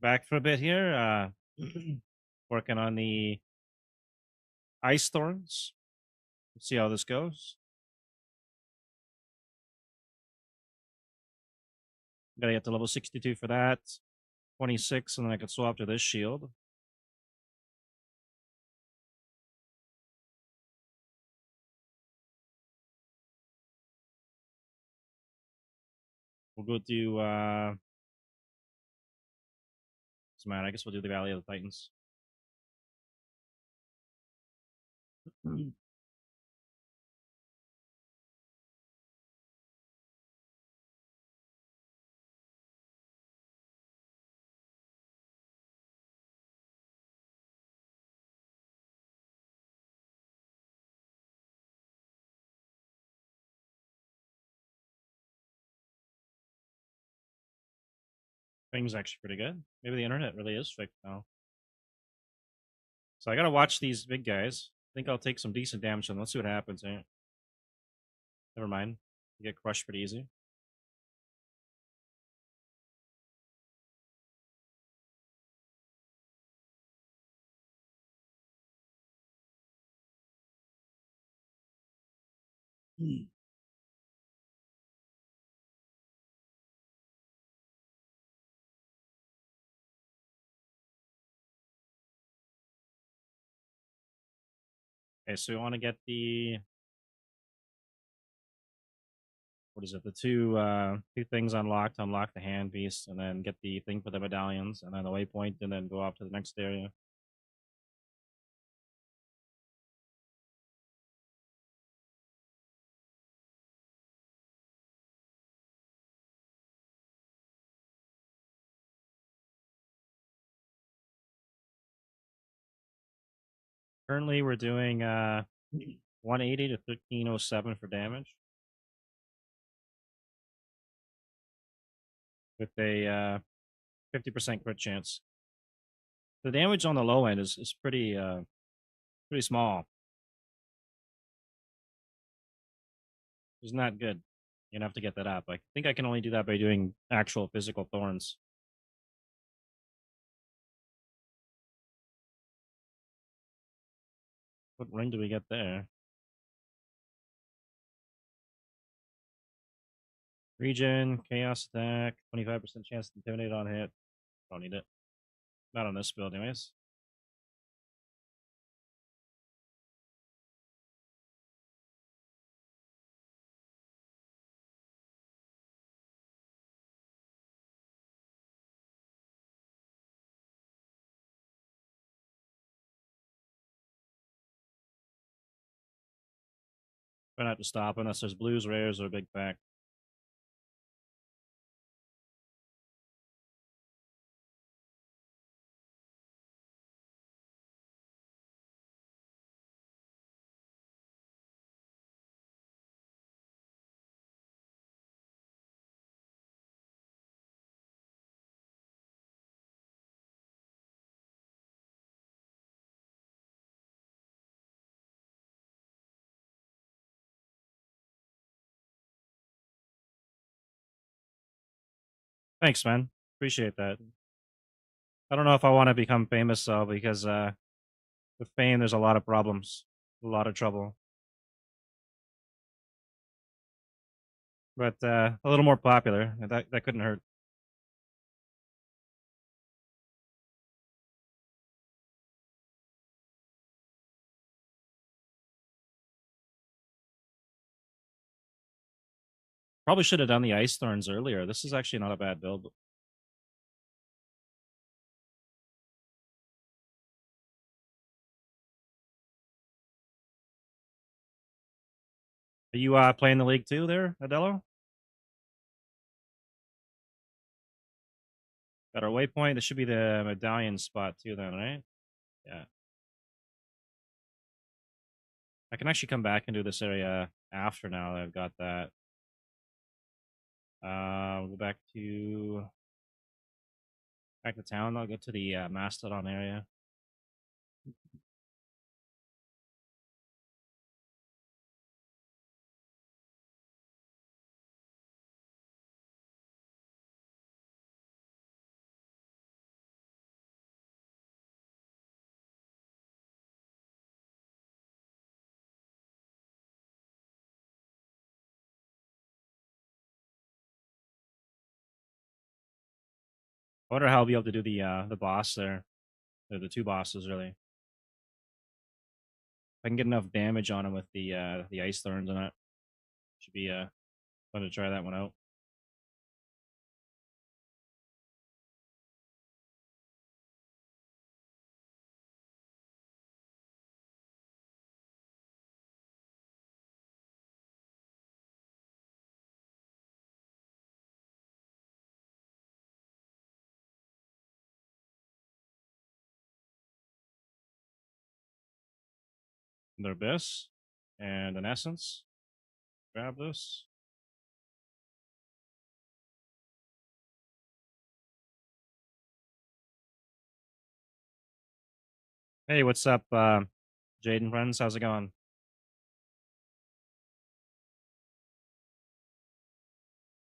Back for a bit here. Working on the ice thorns. Let's see how this goes. Gotta get to level 62 for that. 26, and then I can swap to this shield. We'll go do doesn't matter. I guess we'll do the Valley of the Titans. Thing's actually pretty good. Maybe the internet really is fixed now. So I gotta watch these big guys. I think I'll take some decent damage on them. Let's see what happens. Eh? Never mind. You get crushed pretty easy. Okay, so we want to get the what is it? The two things unlocked, unlock the hand beast, and then get the thing for the medallions, and then the waypoint, and then go off to the next area. Currently, we're doing 180 to 1307 for damage with a 50% crit chance. The damage on the low end is pretty small. It's not good. You're gonna have to get that up. I think I can only do that by doing actual physical thorns. What ring do we get there? Regen, chaos attack, 25% chance to intimidate on hit. Don't need it. Not on this build, anyways. Try not to stop unless there's blues, rares, or a big pack. Thanks, man. Appreciate that. I don't know if I want to become famous though, because with fame, there's a lot of problems, a lot of trouble. But a little more popular, that couldn't hurt. Probably should have done the ice thorns earlier. This is actually not a bad build. Are you playing the league too, there, Adello? Got our waypoint. This should be the medallion spot too, then, right? Yeah. I can actually come back and do this area after now that I've got that. We'll go back to town. I'll go to the Mastodon area. I wonder how I'll be able to do the boss there. The two bosses really. If I can get enough damage on him with the ice thorns on it, should be fun to try that one out. The abyss and an essence. Grab this. Hey, what's up, Jaden friends? How's it going?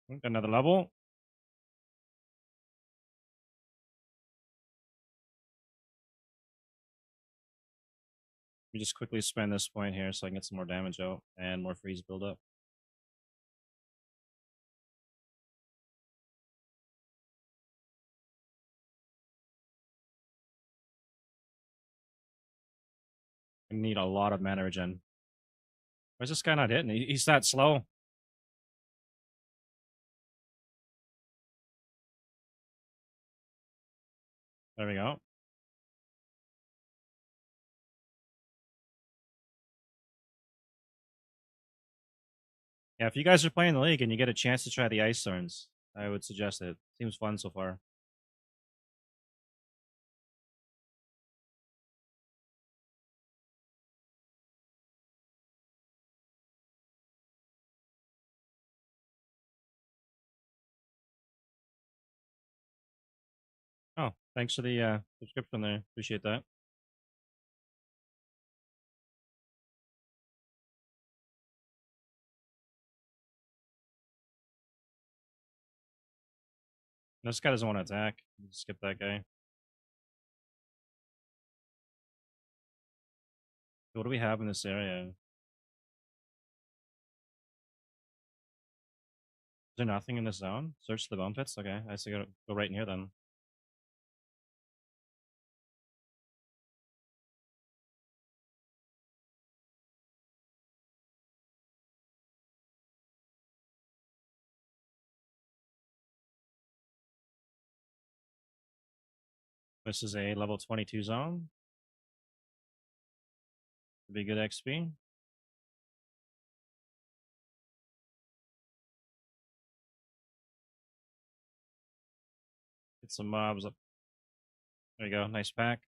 Got another level. We just quickly spend this point here so I can get some more damage out and more freeze build up. I need a lot of mana regen. Why is this guy not hitting? He's that slow. There we go. Yeah, if you guys are playing the league and you get a chance to try the Ice Thorns, I would suggest it. Seems fun so far. Oh, thanks for the subscription there. Appreciate that. This guy doesn't want to attack. Skip that guy. What do we have in this area? Is there nothing in this zone? Search the bone pits? Okay, I have to go right in here then. This is a level 22 zone. Could be good XP. Get some mobs up. There you go. Nice pack.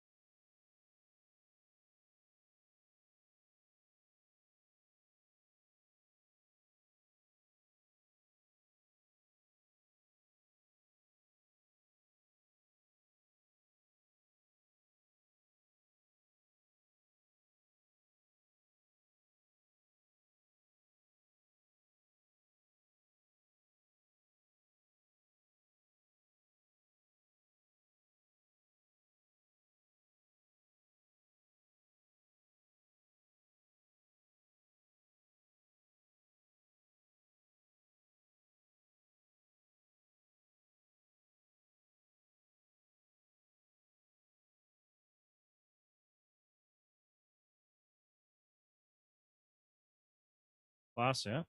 Boss, yeah.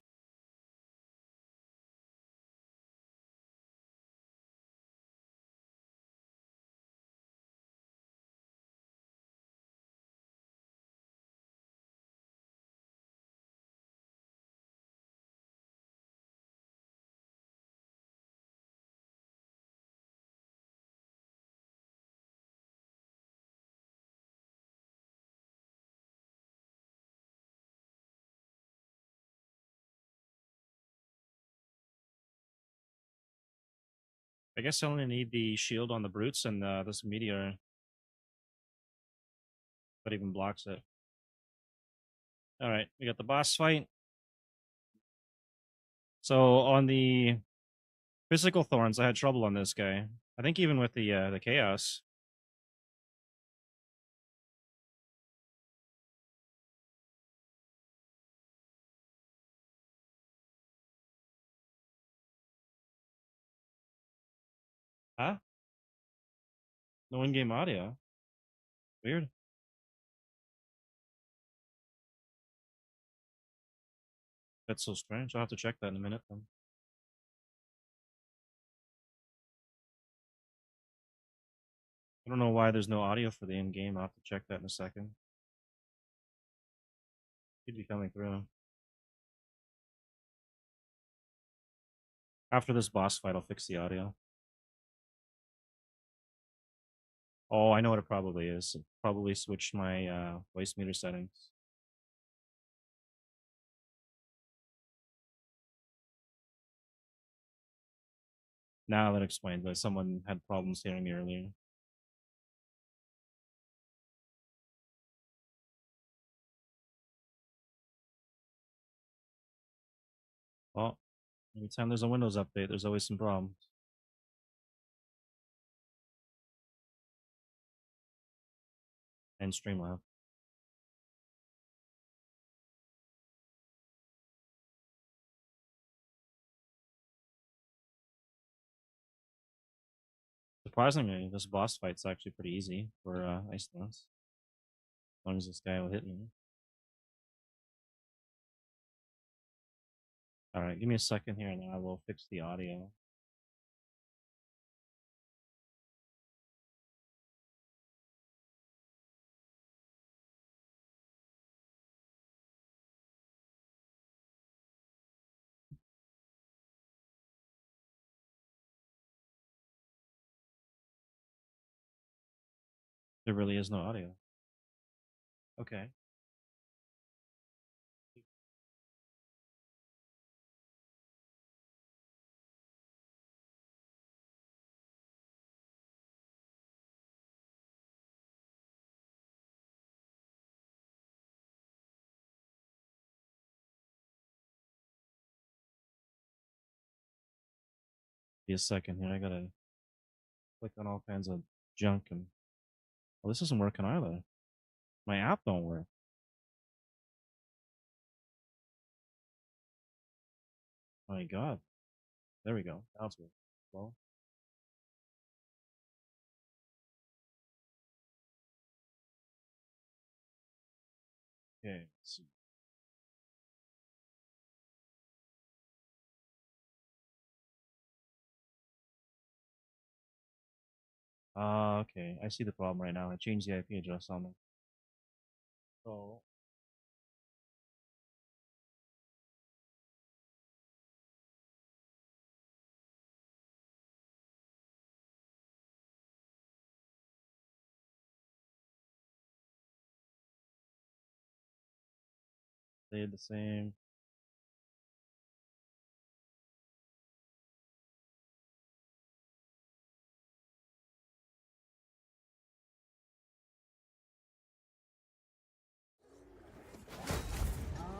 I guess I only need the shield on the brutes and this meteor that even blocks it. All right, we got the boss fight. So on the physical thorns, I had trouble on this guy. I think even with the chaos. Huh? No in-game audio. Weird. That's so strange. I'll have to check that in a minute then. I don't know why there's no audio for the in-game. I'll have to check that in a second. Should be coming through. After this boss fight, I'll fix the audio. Oh, I know what it probably is. It probably switched my voice meter settings. Now that explains why someone had problems hearing me earlier. Well, anytime there's a Windows update, there's always some problems. And Streamlab. Surprisingly, this boss fight's actually pretty easy for Ice Dance. As long as this guy will hit me. Alright, give me a second here and then I will fix the audio. There really is no audio. Okay. Be a second here. I gotta click on all kinds of junk and well, this isn't working either. My app don't work. Oh my god. There we go. Now it's good. Well. Okay, let's see. Okay. I see the problem right now. I changed the IP address on it. So they did the same.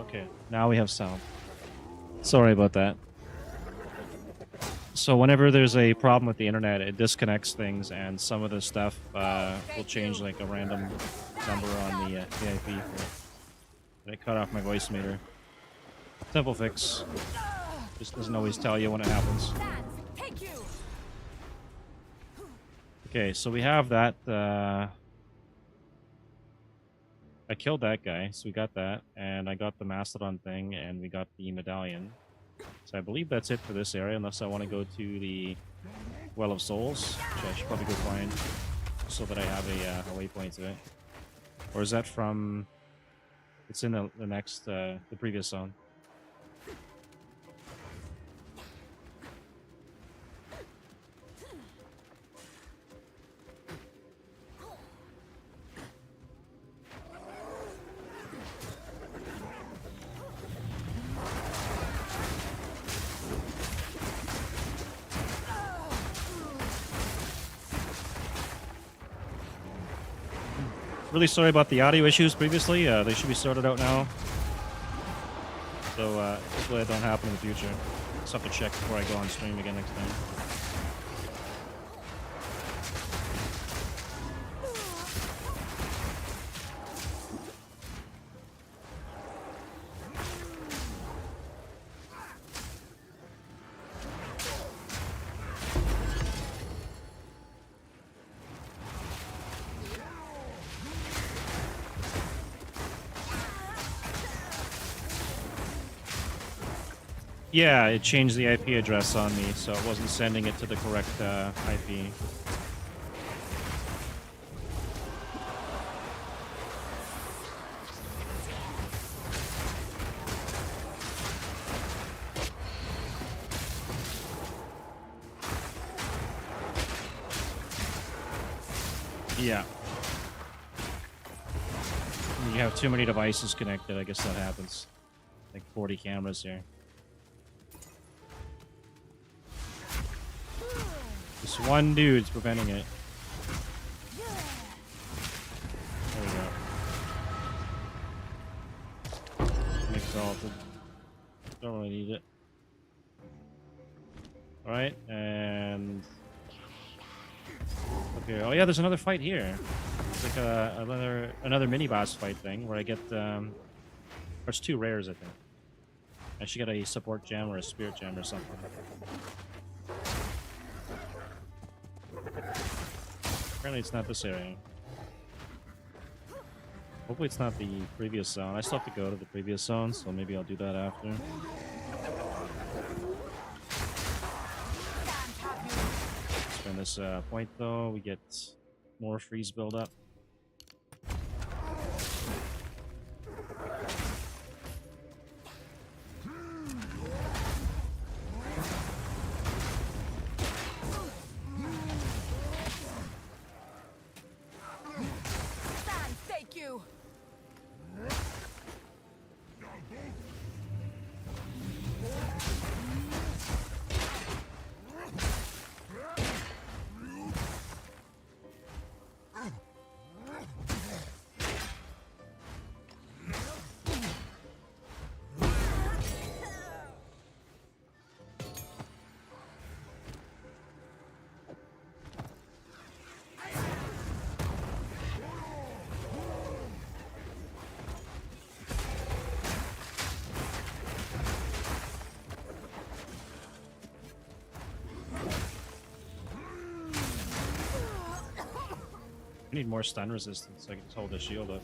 Okay, now we have sound. Sorry about that. So whenever there's a problem with the internet, it disconnects things, and some of the stuff will change like a random number on the IP. And it cut off my voice meter. Simple fix. Just doesn't always tell you when it happens. Okay, so we have that. I killed that guy, so we got that, and I got the Mastodon thing, and we got the medallion. So I believe that's it for this area, unless I want to go to the Well of Souls, which I should probably go find, so that I have a waypoint to it. Or is that from... It's in the next, the previous zone. Really sorry about the audio issues previously. They should be sorted out now. So hopefully that don't happen in the future. Just have to check before I go on stream again next time. Yeah, it changed the IP address on me, so it wasn't sending it to the correct IP. Yeah. When you have too many devices connected, I guess that happens. Like 40 cameras here. This one dude's preventing it. There we go. Exalted. Don't really need it. Alright, and... Okay, oh yeah, there's another fight here. It's like another mini-boss fight thing where I get... There's 2 rares, I think. I should get a support gem or a spirit gem or something. Apparently it's not this area. Hopefully it's not the previous zone. I still have to go to the previous zone, so maybe I'll do that after. Spend this point though, we get more freeze build-up. I need more stun resistance so I can just hold the shield up.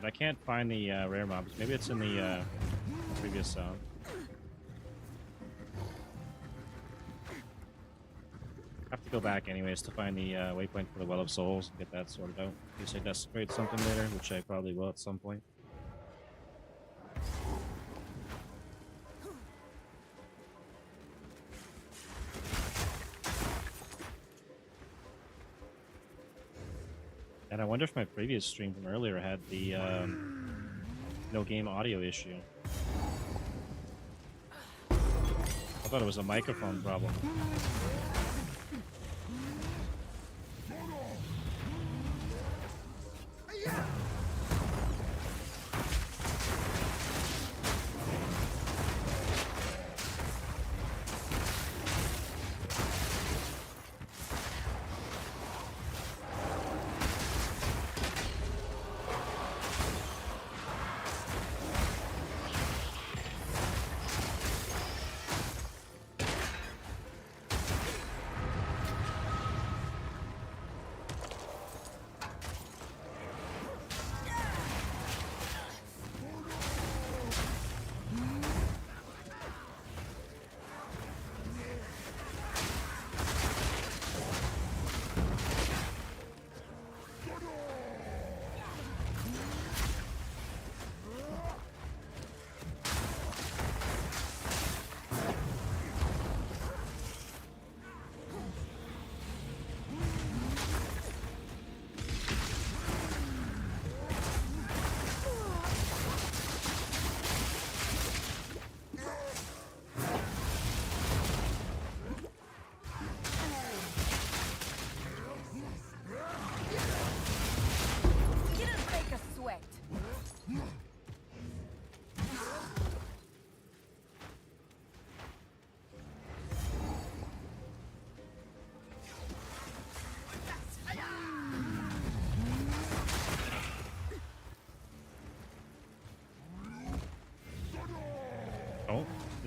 I can't find the rare mobs. Maybe it's in the previous zone. I have to go back anyways to find the waypoint for the Well of Souls and get that sorted out. In case I desecrate something later, which I probably will at some point. And I wonder if my previous stream from earlier had the no game audio issue. I thought it was a microphone problem.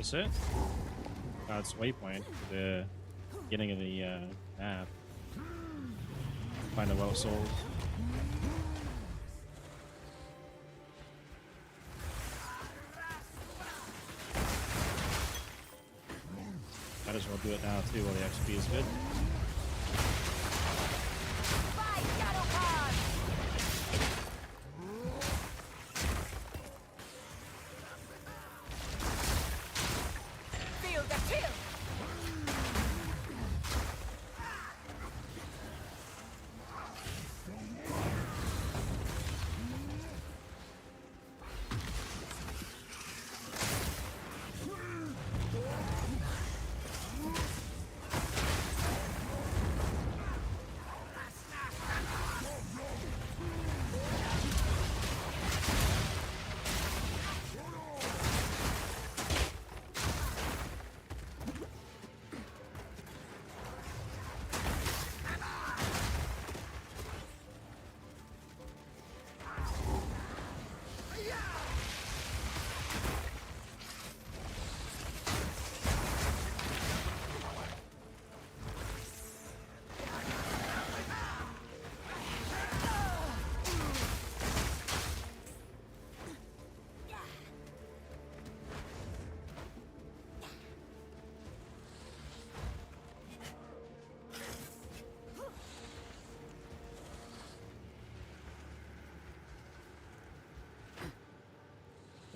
Is it? Oh, it's waypoint for the beginning of the map. Find the well souls. Might as well do it now too while the XP is good.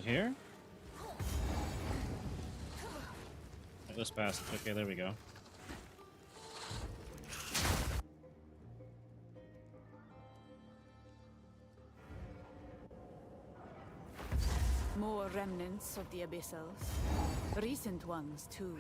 Here? This passage. Okay, there we go. More remnants of the Abyssals. Recent ones, too.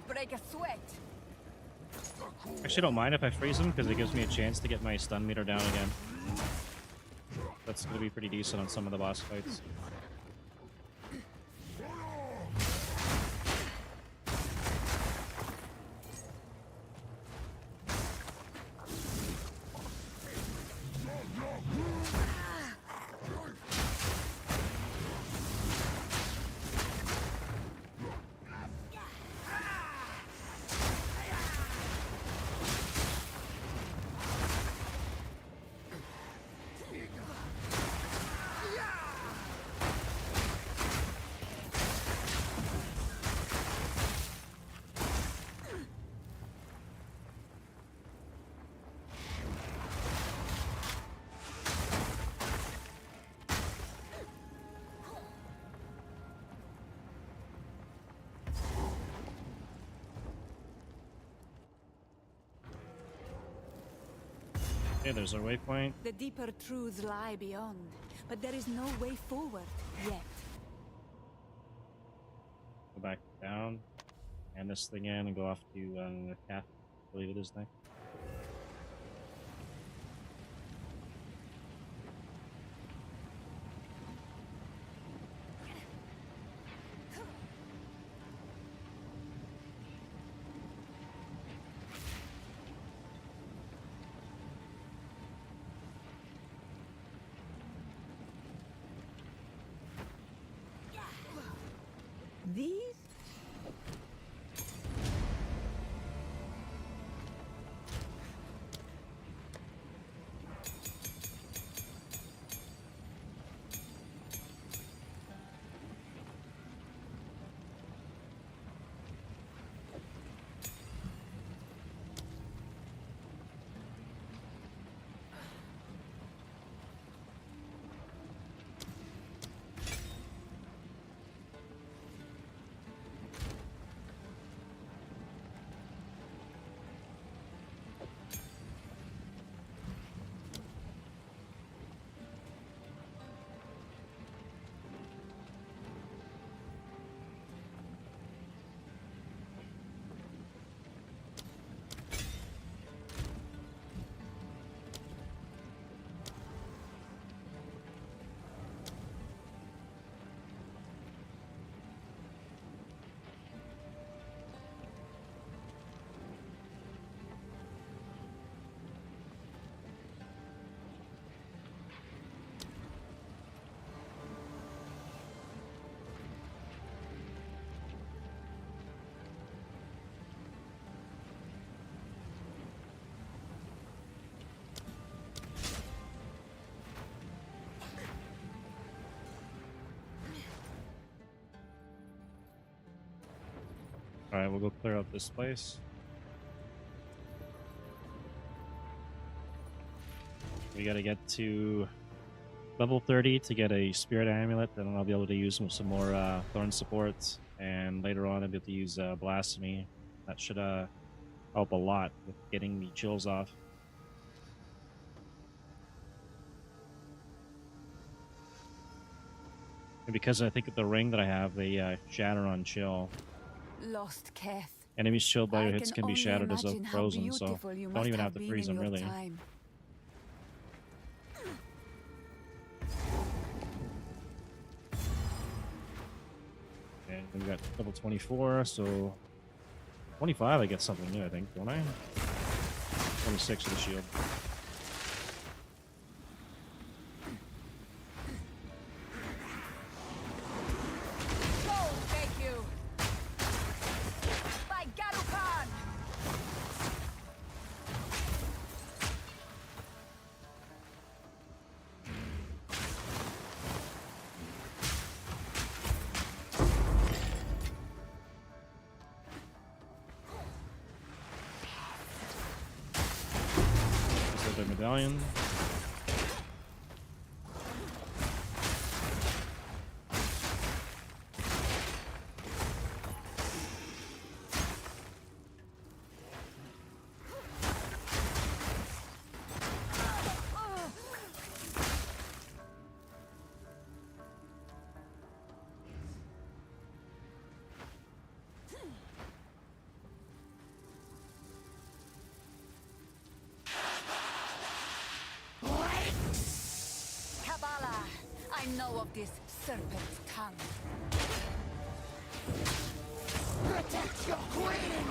Break a sweat. Actually, don't mind if I freeze him because it gives me a chance to get my stun meter down again. That's going to be pretty decent on some of the boss fights. Okay, there's our waypoint. The deeper truths lie beyond, but there is no way forward yet. Go back down, hand this thing in, and go off to Cath. I believe it is next. These? Alright, we'll go clear out this place. We gotta get to level 30 to get a Spirit Amulet, then I'll be able to use some more Thorn supports, and later on I'll be able to use Blasphemy. That should help a lot with getting the chills off. And because I think of the ring that I have, the Shatter on Chill. Lost Keth. Enemies chilled by your hits can be only shattered as though imagine how frozen, so beautiful you don't must even have to been freeze in them, your really. time. And we got level 24, so 25 I get something new, I think, don't I? 26 of the shield. The medallion. I know of this serpent's tongue. Protect your queen!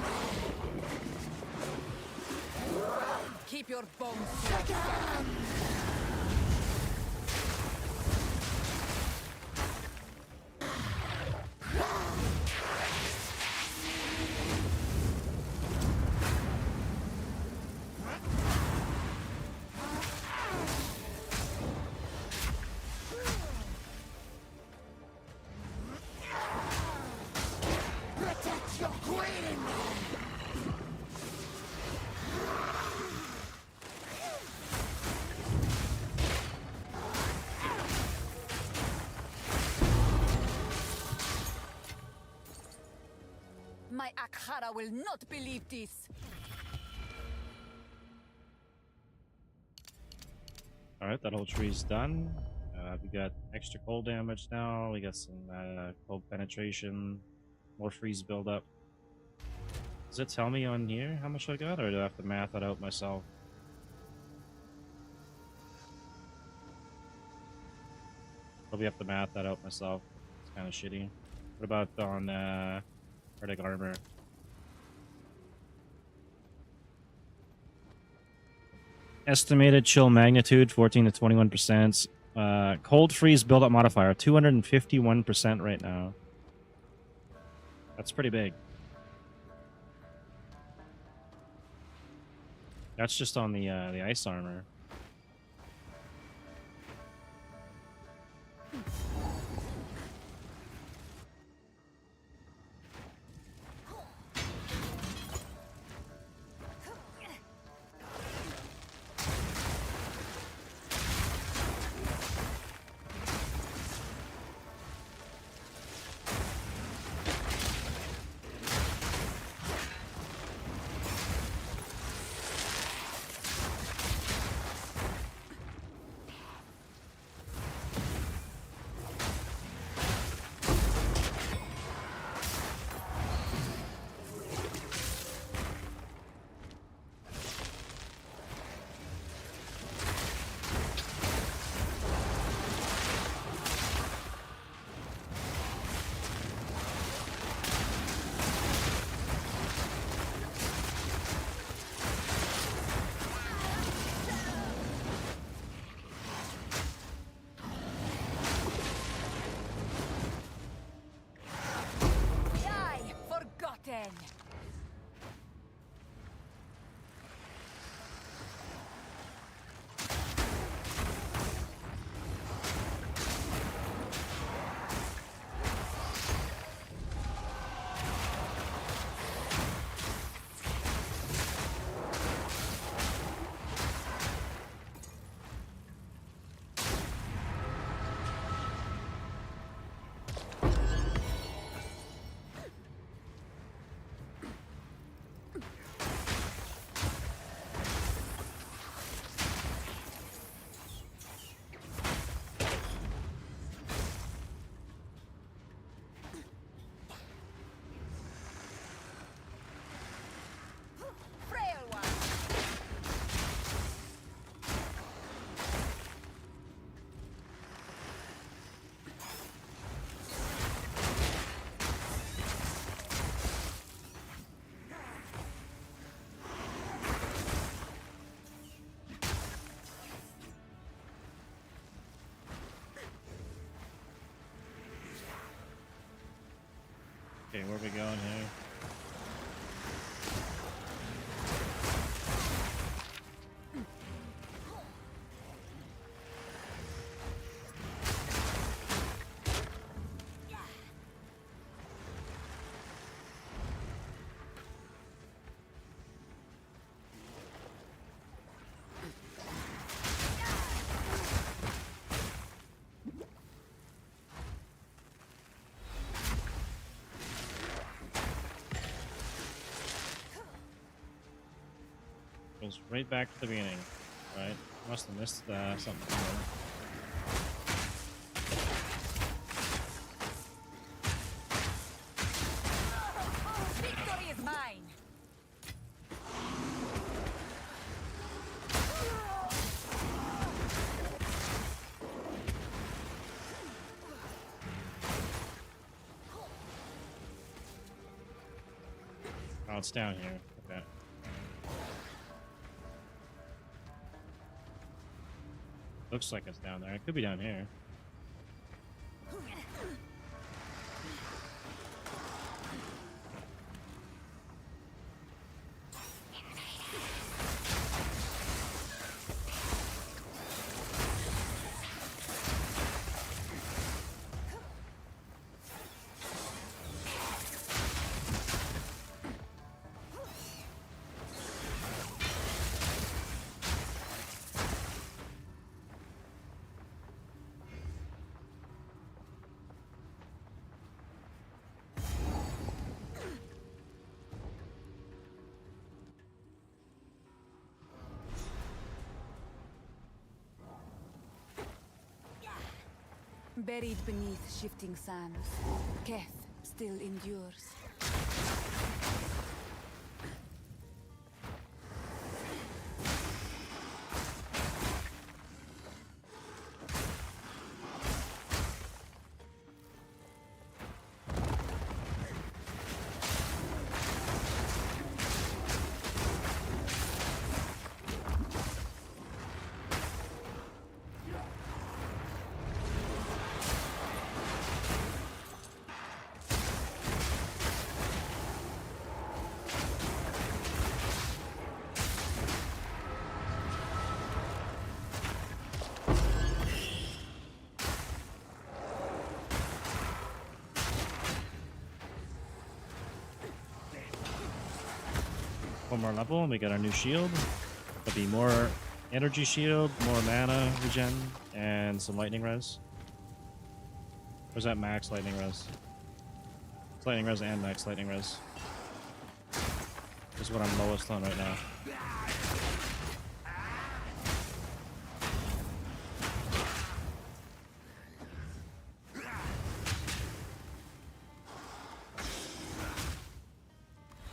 Keep your bones together. My Akhara will not believe this. Alright, that whole tree's done. We got extra cold damage now. We got some cold penetration. More freeze buildup. Does it tell me on here how much I got, or do I have to math that out myself? Probably have to math that out myself. It's kind of shitty. What about on Arctic Armor? Estimated chill magnitude 14 to 21%. Cold freeze buildup modifier 251% right now. That's pretty big. That's just on the ice armor. Okay, where are we going here? Goes right back to the beginning. Right? Must have missed something. Victory is mine. Oh, it's down here. Okay. Looks like it's down there. It could be down here. Buried beneath shifting sands, Keth still endures. One more level and we get our new shield. There'll be more energy shield, more mana regen, and some lightning res. Where's that max lightning res? It's lightning res and max lightning res. This is what I'm lowest on right now.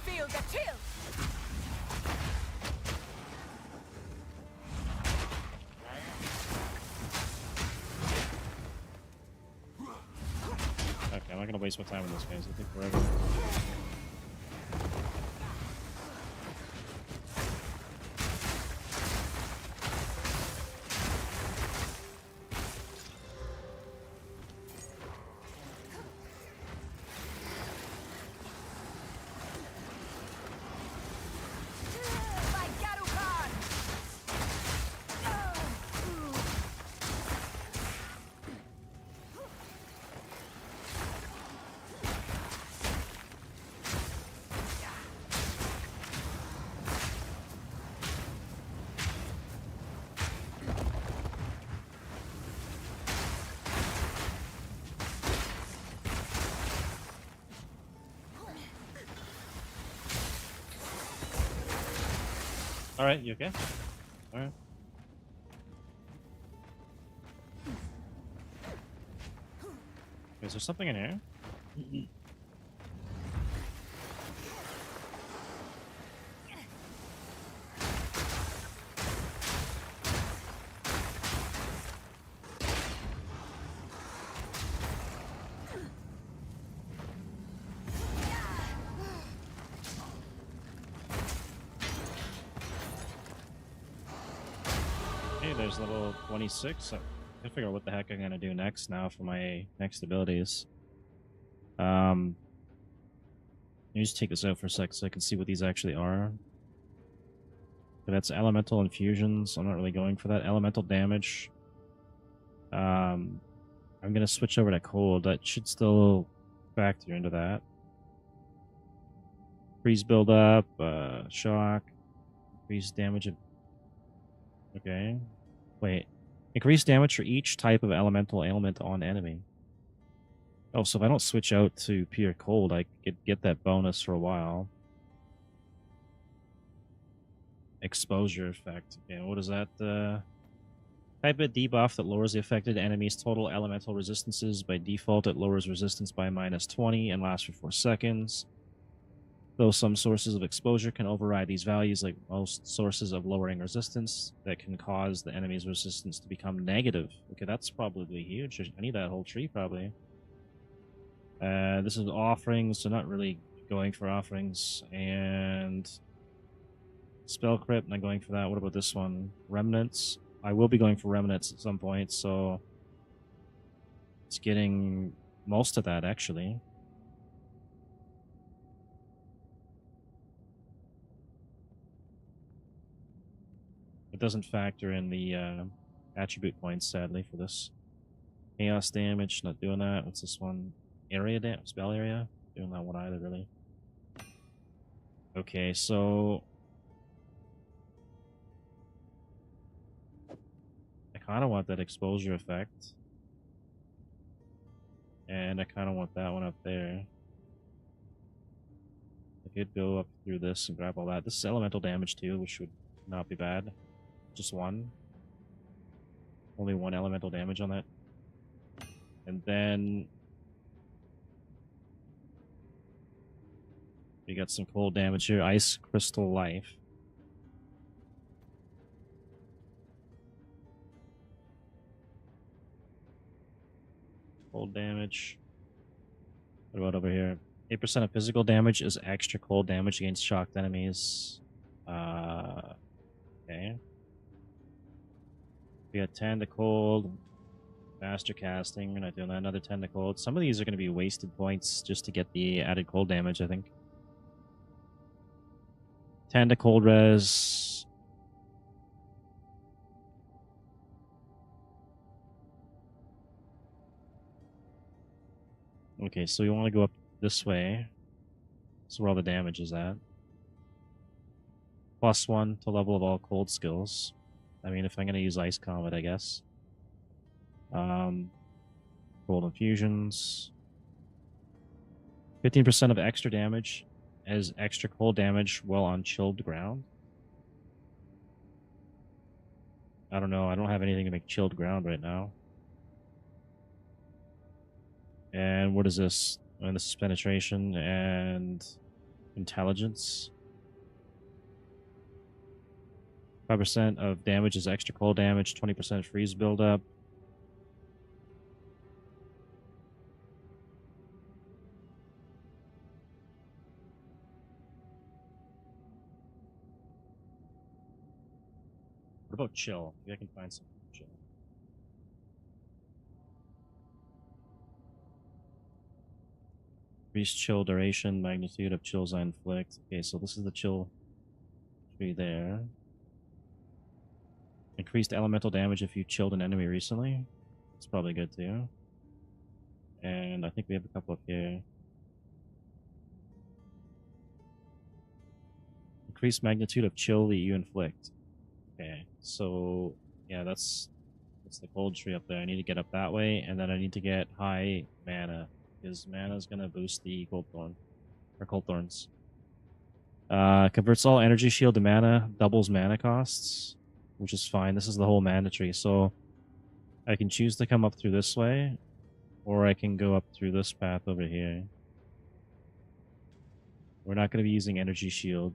Feel the chill! Okay, I'm not gonna waste my time in this phase. It'll take forever. By Garukan! Alright, you okay? Alright. Is there something in here? Okay, there's level 26. I gotta figure out what the heck I'm gonna do next now for my next abilities. Let me just take this out for a sec so I can see what these actually are. Okay, that's elemental infusions. I'm not really going for that. Elemental damage. I'm gonna switch over to cold. That should still factor into that. Freeze buildup, shock, increase damage of. Okay. Wait. Increase damage for each type of elemental ailment on enemy. Oh, so if I don't switch out to pure cold, I could get that bonus for a while. Exposure effect. Okay, what is that? Type of debuff that lowers the affected enemy's total elemental resistances. By default, it lowers resistance by -20 and lasts for 4 seconds. Though some sources of exposure can override these values, like most sources of lowering resistance, that can cause the enemy's resistance to become negative. Okay, that's probably huge. I need that whole tree, probably. This is offerings, so not really going for offerings. And spell crypt, not going for that. What about this one? Remnants. I will be going for remnants at some point, so it's getting most of that, actually. It doesn't factor in the attribute points, sadly, for this. Chaos damage, not doing that. What's this one? Area damage, spell area? Doing that one either, really. Okay, so I kind of want that exposure effect. And I kind of want that one up there. I could go up through this and grab all that. This is elemental damage too, which would not be bad. Just one. Only one elemental damage on that. And then we got some cold damage here. Ice Crystal Life. Cold damage. What about over here? 8% of physical damage is extra cold damage against shocked enemies. Okay. We got 10 to cold. Faster casting. We're not doing that. Another 10 to cold. Some of these are going to be wasted points just to get the added cold damage, I think. 10 to cold res. Okay, so we want to go up this way. That's where all the damage is at. +1 to level of all cold skills. I mean, if I'm going to use Ice Comet, I guess. Cold infusions. 15% of extra damage as extra cold damage while on chilled ground. I don't know. I don't have anything to make chilled ground right now. And what is this? And this is penetration and intelligence. 5% of damage is extra cold damage, 20% freeze buildup. What about chill? Maybe I can find some chill. Increased chill duration, magnitude of chills I inflict. Okay, so this is the chill tree there. Increased elemental damage if you chilled an enemy recently. It's probably good too. And I think we have a couple up here. Increased magnitude of chill that you inflict. Okay, so yeah, that's the cold tree up there. I need to get up that way, and then I need to get high mana, because mana is gonna boost the cold thorn or cold thorns. Converts all energy shield to mana, doubles mana costs, which is fine. This is the whole mana tree, so I can choose to come up through this way, or I can go up through this path over here. We're not going to be using energy shield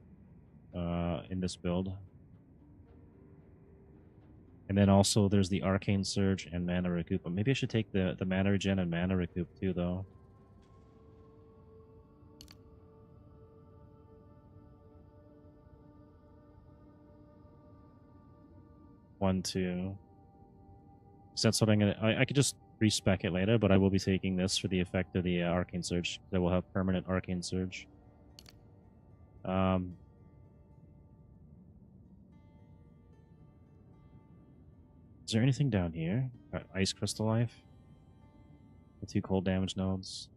in this build. And then also there's the Arcane Surge and Mana Recoup. But maybe I should take the Mana Regen and Mana Recoup too, though. One, two. So that's what I'm going to... I could just respec it later, but I will be taking this for the effect of the Arcane Surge. That will have permanent Arcane Surge. Um, is there anything down here? Ice Crystal Life? The 2 cold damage nodes.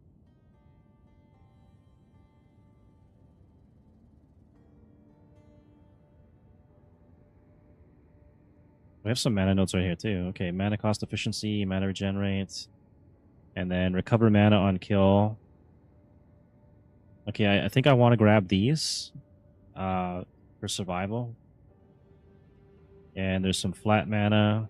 We have some mana nodes right here too. Okay, mana cost efficiency, mana regenerate, and then recover mana on kill. Okay, I think I want to grab these for survival. And there's some flat mana.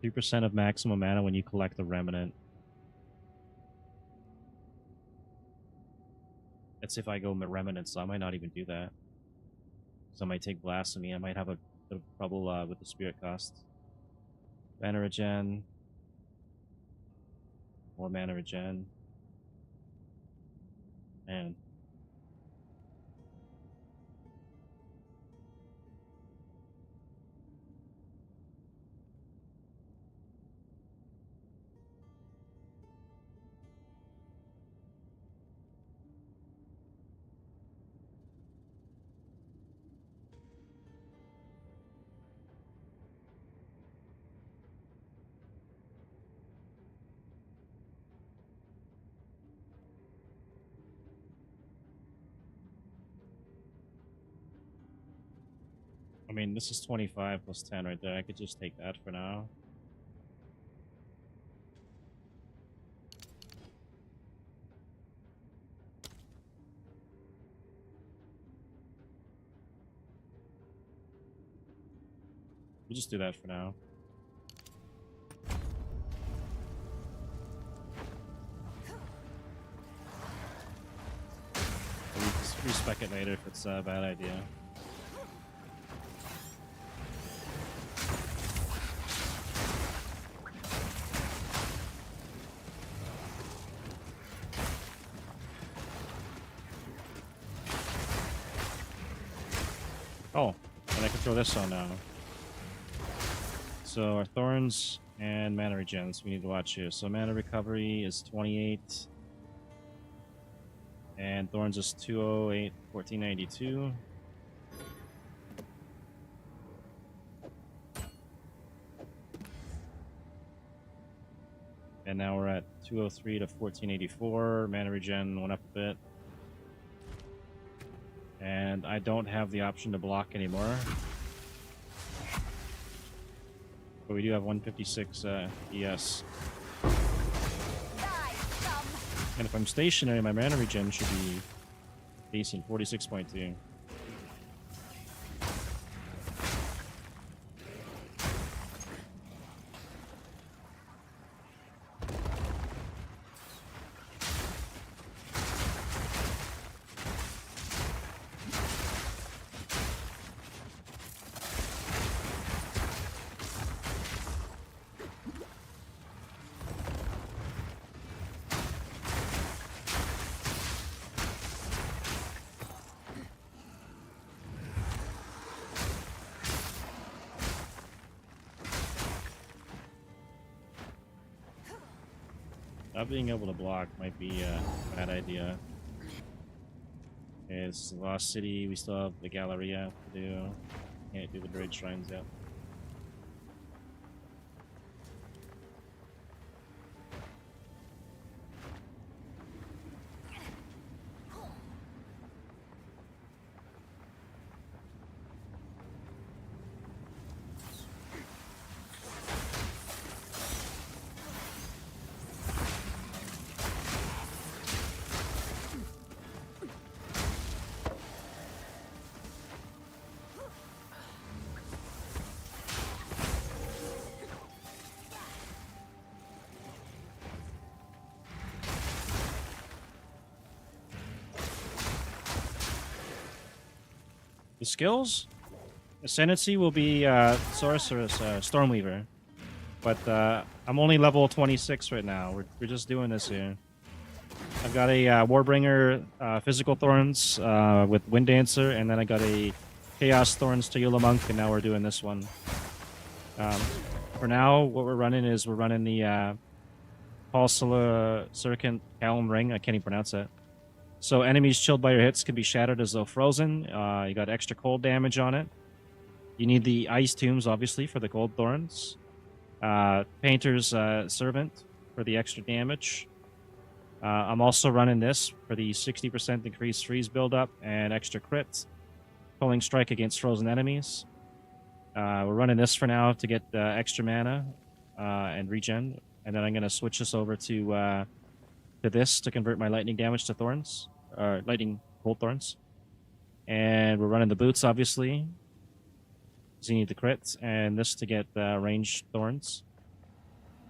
%3 of maximum mana when you collect the remnant. Let's see if I go remnant, so I might not even do that. Because I might take blasphemy. I might have a bit of trouble with the spirit cost. Mana regen. More mana regen. And I mean, this is 25 plus 10 right there. I could just take that for now. We'll just do that for now. We'll respec it later if it's a bad idea. Oh, and I can throw this on now. So our Thorns and mana regens we need to watch here. So mana recovery is 28. And Thorns is 208, 1492. And now we're at 203 to 1484. Mana regen went up a bit. And I don't have the option to block anymore. But we do have 156 ES. And if I'm stationary, my mana regen should be decent, 46.2. Not being able to block might be a bad idea. Okay, it's the Lost City. We still have the Galleria to do. Can't do the Druid Shrines yet. The skills? Ascendancy will be Sorceress, Stormweaver. But I'm only level 26 right now. We're just doing this here. I've got a Warbringer Physical Thorns with Wind Dancer, and then I got a Chaos Thorns to Yula Monk, and now we're doing this one. For now, what we're running is we're running the Pulsar Circuit Calum Ring. I can't even pronounce it. So enemies chilled by your hits can be shattered as though frozen. You got extra cold damage on it. You need the Ice Tombs, obviously, for the Cold Thorns. Painter's Servant for the extra damage. I'm also running this for the 60% increased freeze buildup and extra crits. Pulling Strike against frozen enemies. We're running this for now to get extra mana and regen. And then I'm going to switch this over to this to convert my lightning damage to thorns. Or lightning cold thorns. And we're running the boots, obviously. Because you need the crits. And this to get ranged thorns.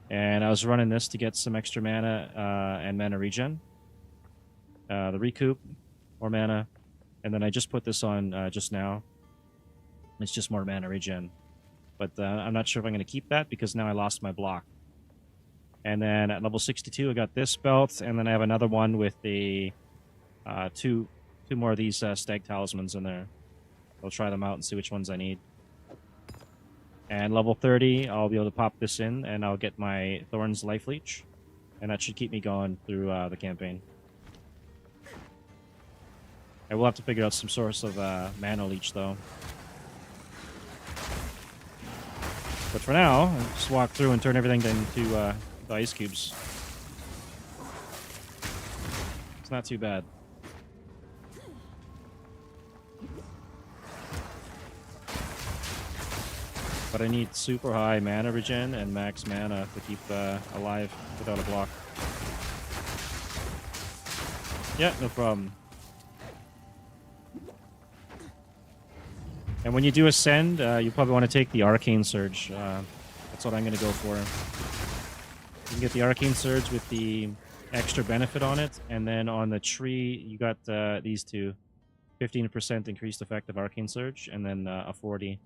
And I was running this to get some extra mana and mana regen. The recoup, more mana. And then I just put this on just now. It's just more mana regen. But I'm not sure if I'm going to keep that because now I lost my block. And then at level 62, I got this belt. And then I have another one with the two more of these stag talismans in there. I'll try them out and see which ones I need. And level 30, I'll be able to pop this in, and I'll get my Thorns Life Leech. And that should keep me going through the campaign. I will have to figure out some source of mana leech, though. But for now, I'll just walk through and turn everything into the ice cubes. It's not too bad. But I need super high mana regen and max mana to keep alive without a block. Yeah, no problem. And when you do ascend, you probably want to take the Arcane Surge. That's what I'm going to go for. You can get the Arcane Surge with the extra benefit on it. And then on the tree, you got these two. 15% increased effect of Arcane Surge, and then a 40.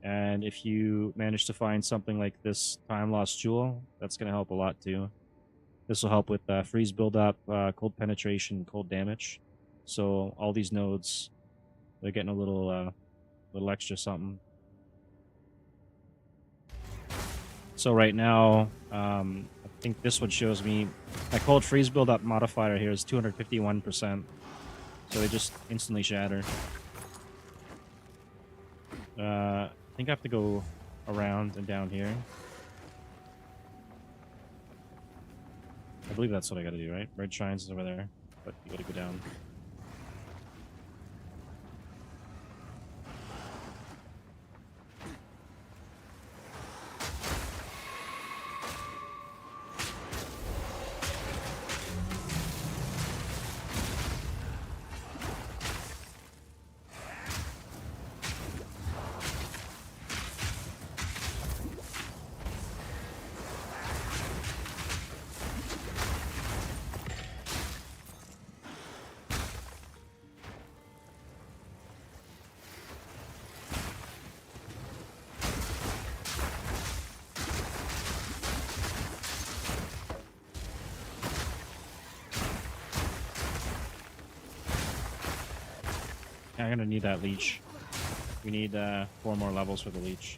And if you manage to find something like this Time Lost Jewel, that's going to help a lot too. This will help with freeze buildup, cold penetration, cold damage. So all these nodes, they're getting a little extra something. So right now, I think this one shows me my cold freeze buildup modifier here is 251%. So they just instantly shatter. I think I have to go around and down here. I believe that's what I gotta do, right? Red Shrines is over there, but you gotta go down. I'm gonna need that leech. We need 4 more levels for the leech.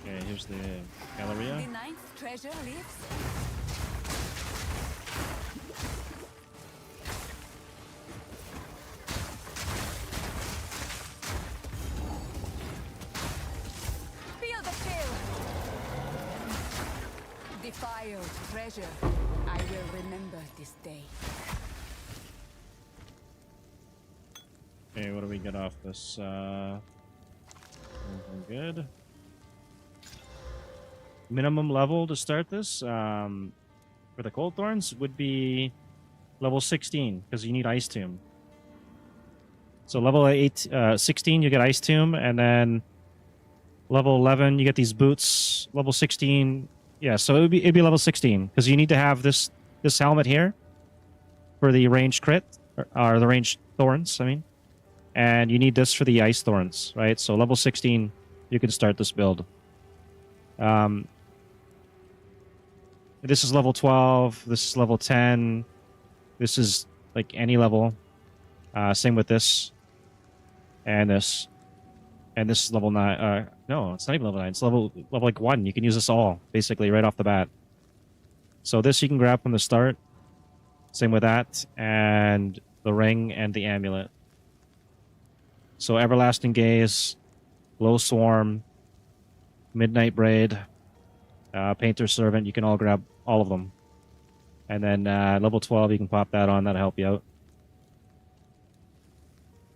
Okay, here's the Galleria. The ninth treasure lives. Feel the chill. Defiled treasure. I will remember this day. Okay, what do we get off this? Anything good? Minimum level to start this for the Cold Thorns would be level 16 because you need Ice Tomb. So level 16 you get Ice Tomb, and then level 11 you get these boots. Level 16, yeah. So it'd be level 16 because you need to have this helmet here for the ranged crit or the ranged thorns. I mean, and you need this for the ice thorns, right? So level 16 you can start this build. This is level 12. This is level 10. This is like any level. Same with this and this. And this is level 9. No, it's not even level 9. It's level like 1. You can use this all, basically, right off the bat. So this you can grab from the start. Same with that. And the ring and the amulet. So Everlasting Gaze, Glow Swarm, Midnight Braid, Painter's Servant. You can all grab all of them. And then level 12, you can pop that on. That'll help you out.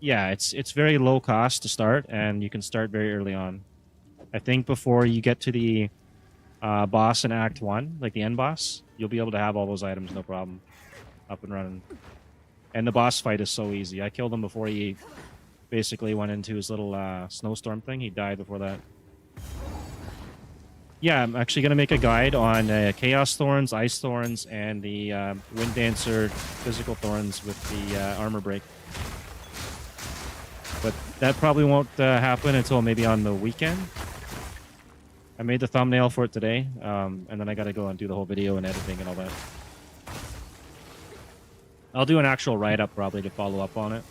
Yeah, it's very low cost to start, and you can start very early on. I think before you get to the boss in Act 1, like the end boss, you'll be able to have all those items, no problem. Up and running. And the boss fight is so easy. I killed him before he basically went into his little snowstorm thing. He died before that. Yeah, I'm actually going to make a guide on Chaos Thorns, Ice Thorns, and the Wind Dancer Physical Thorns with the armor break. But that probably won't happen until maybe on the weekend. I made the thumbnail for it today, and then I got to go and do the whole video and editing and all that. I'll do an actual write-up probably to follow up on it.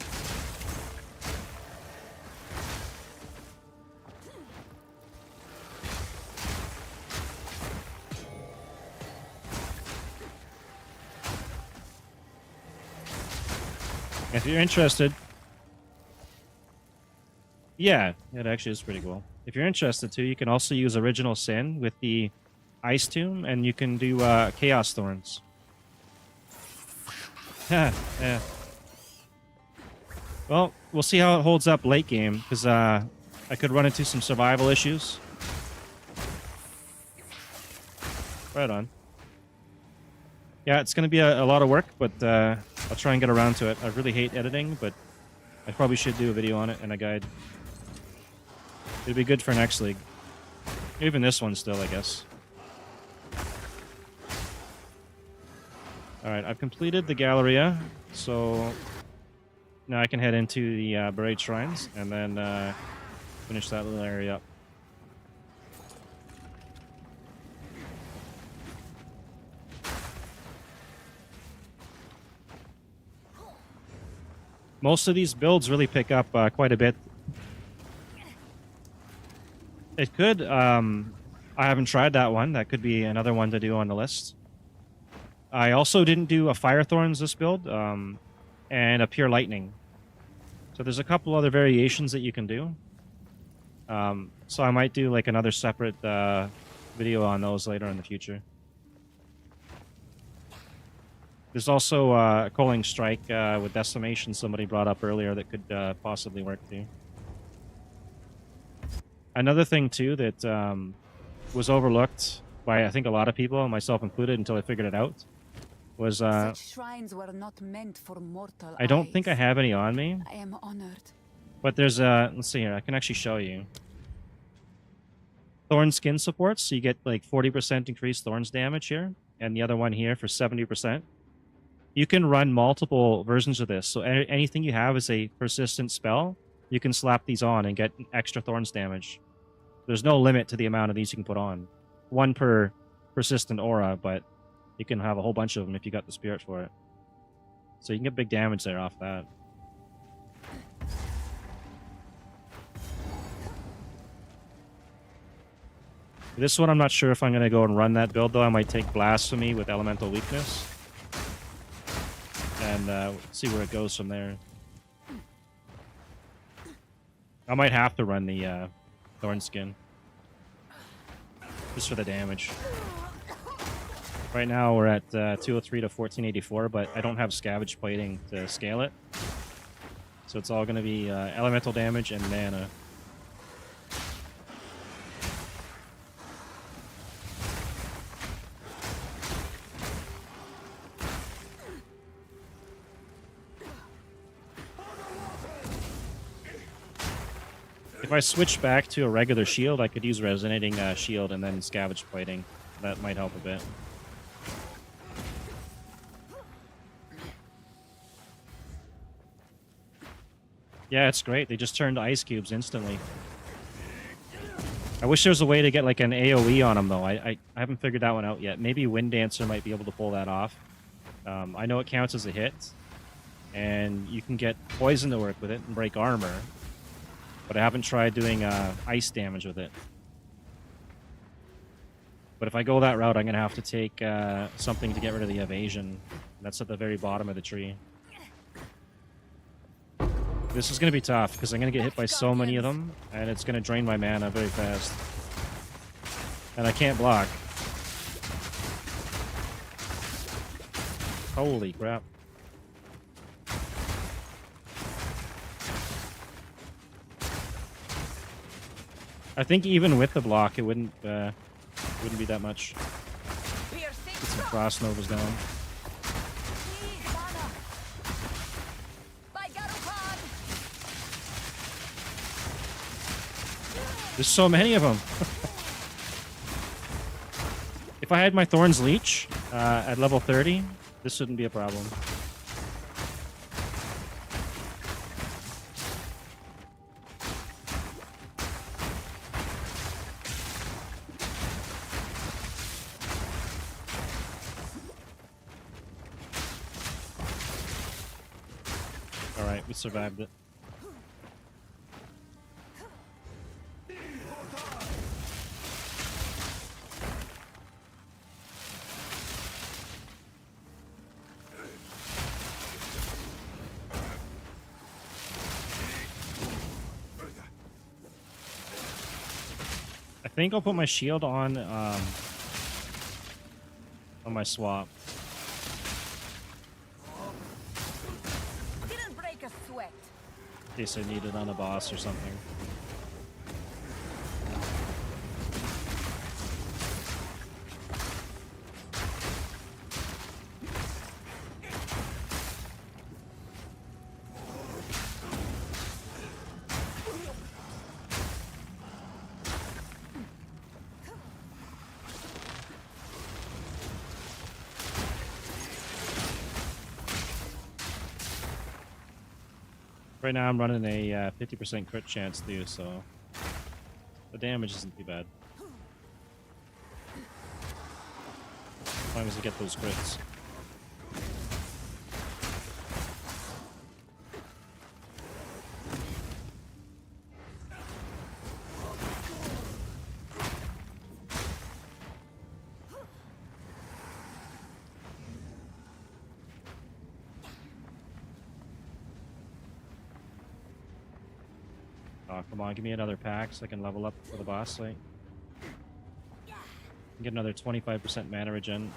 If you're interested... Yeah, it actually is pretty cool. If you're interested too, you can also use Original Sin with the Ice Tomb, and you can do Chaos Thorns. Yeah. Well, we'll see how it holds up late game, because I could run into some survival issues. Right on. Yeah, it's going to be a lot of work, but I'll try and get around to it. I really hate editing, but I probably should do a video on it and a guide. It'd be good for next league. Even this one still, I guess. Alright, I've completed the Galleria, so now I can head into the Buried Shrines and then finish that little area up. Most of these builds really pick up quite a bit. It could. I haven't tried that one. That could be another one to do on the list. I also didn't do a Fire Thorns this build, and a Pure Lightning. So there's a couple other variations that you can do. So I might do like another separate video on those later in the future. There's also Culling Strike with Decimation somebody brought up earlier that could possibly work too. Another thing too that was overlooked by I think a lot of people, myself included, until I figured it out, was Such shrines were not meant for mortal I don't eyes. think I have any on me, I am honored. but there's let's see here, I can actually show you. Thorn skin supports, so you get like 40% increased Thorns damage here, and the other one here for 70%. You can run multiple versions of this, so anything you have is a persistent spell, you can slap these on and get extra Thorns damage. There's no limit to the amount of these you can put on. One per persistent aura, but you can have a whole bunch of them if you got the spirit for it. So you can get big damage there off that. This one I'm not sure if I'm going to go and run that build though. I might take Blasphemy with Elemental Weakness. And see where it goes from there. I might have to run the Thorn Skin. Just for the damage. Right now we're at 203 to 1484, but I don't have Scavenge Plating to scale it. So it's all going to be elemental damage and mana. If I switch back to a regular shield, I could use Resonating Shield and then Scavenge Plating. That might help a bit. Yeah, it's great. They just turned ice cubes instantly. I wish there was a way to get like an AoE on them, though. I haven't figured that one out yet. Maybe Wind Dancer might be able to pull that off. I know it counts as a hit, and you can get poison to work with it and break armor, but I haven't tried doing ice damage with it. But if I go that route, I'm going to have to take something to get rid of the evasion. That's at the very bottom of the tree. This is going to be tough, because I'm going to get hit by so many of them, and it's going to drain my mana very fast. And I can't block. Holy crap. I think even with the block, it wouldn't be that much. Get some frost novas down. There's so many of them. If I had my Thorns Leech at level 30, this shouldn't be a problem. Alright, we survived it. I think I'll put my shield on my swap. Didn't break a sweat. In case I need it on a boss or something. Right now I'm running a 50% crit chance too, so the damage isn't too bad. As long as I get those crits. Oh, come on, give me another pack so I can level up for the boss fight. Get another 25% mana regen.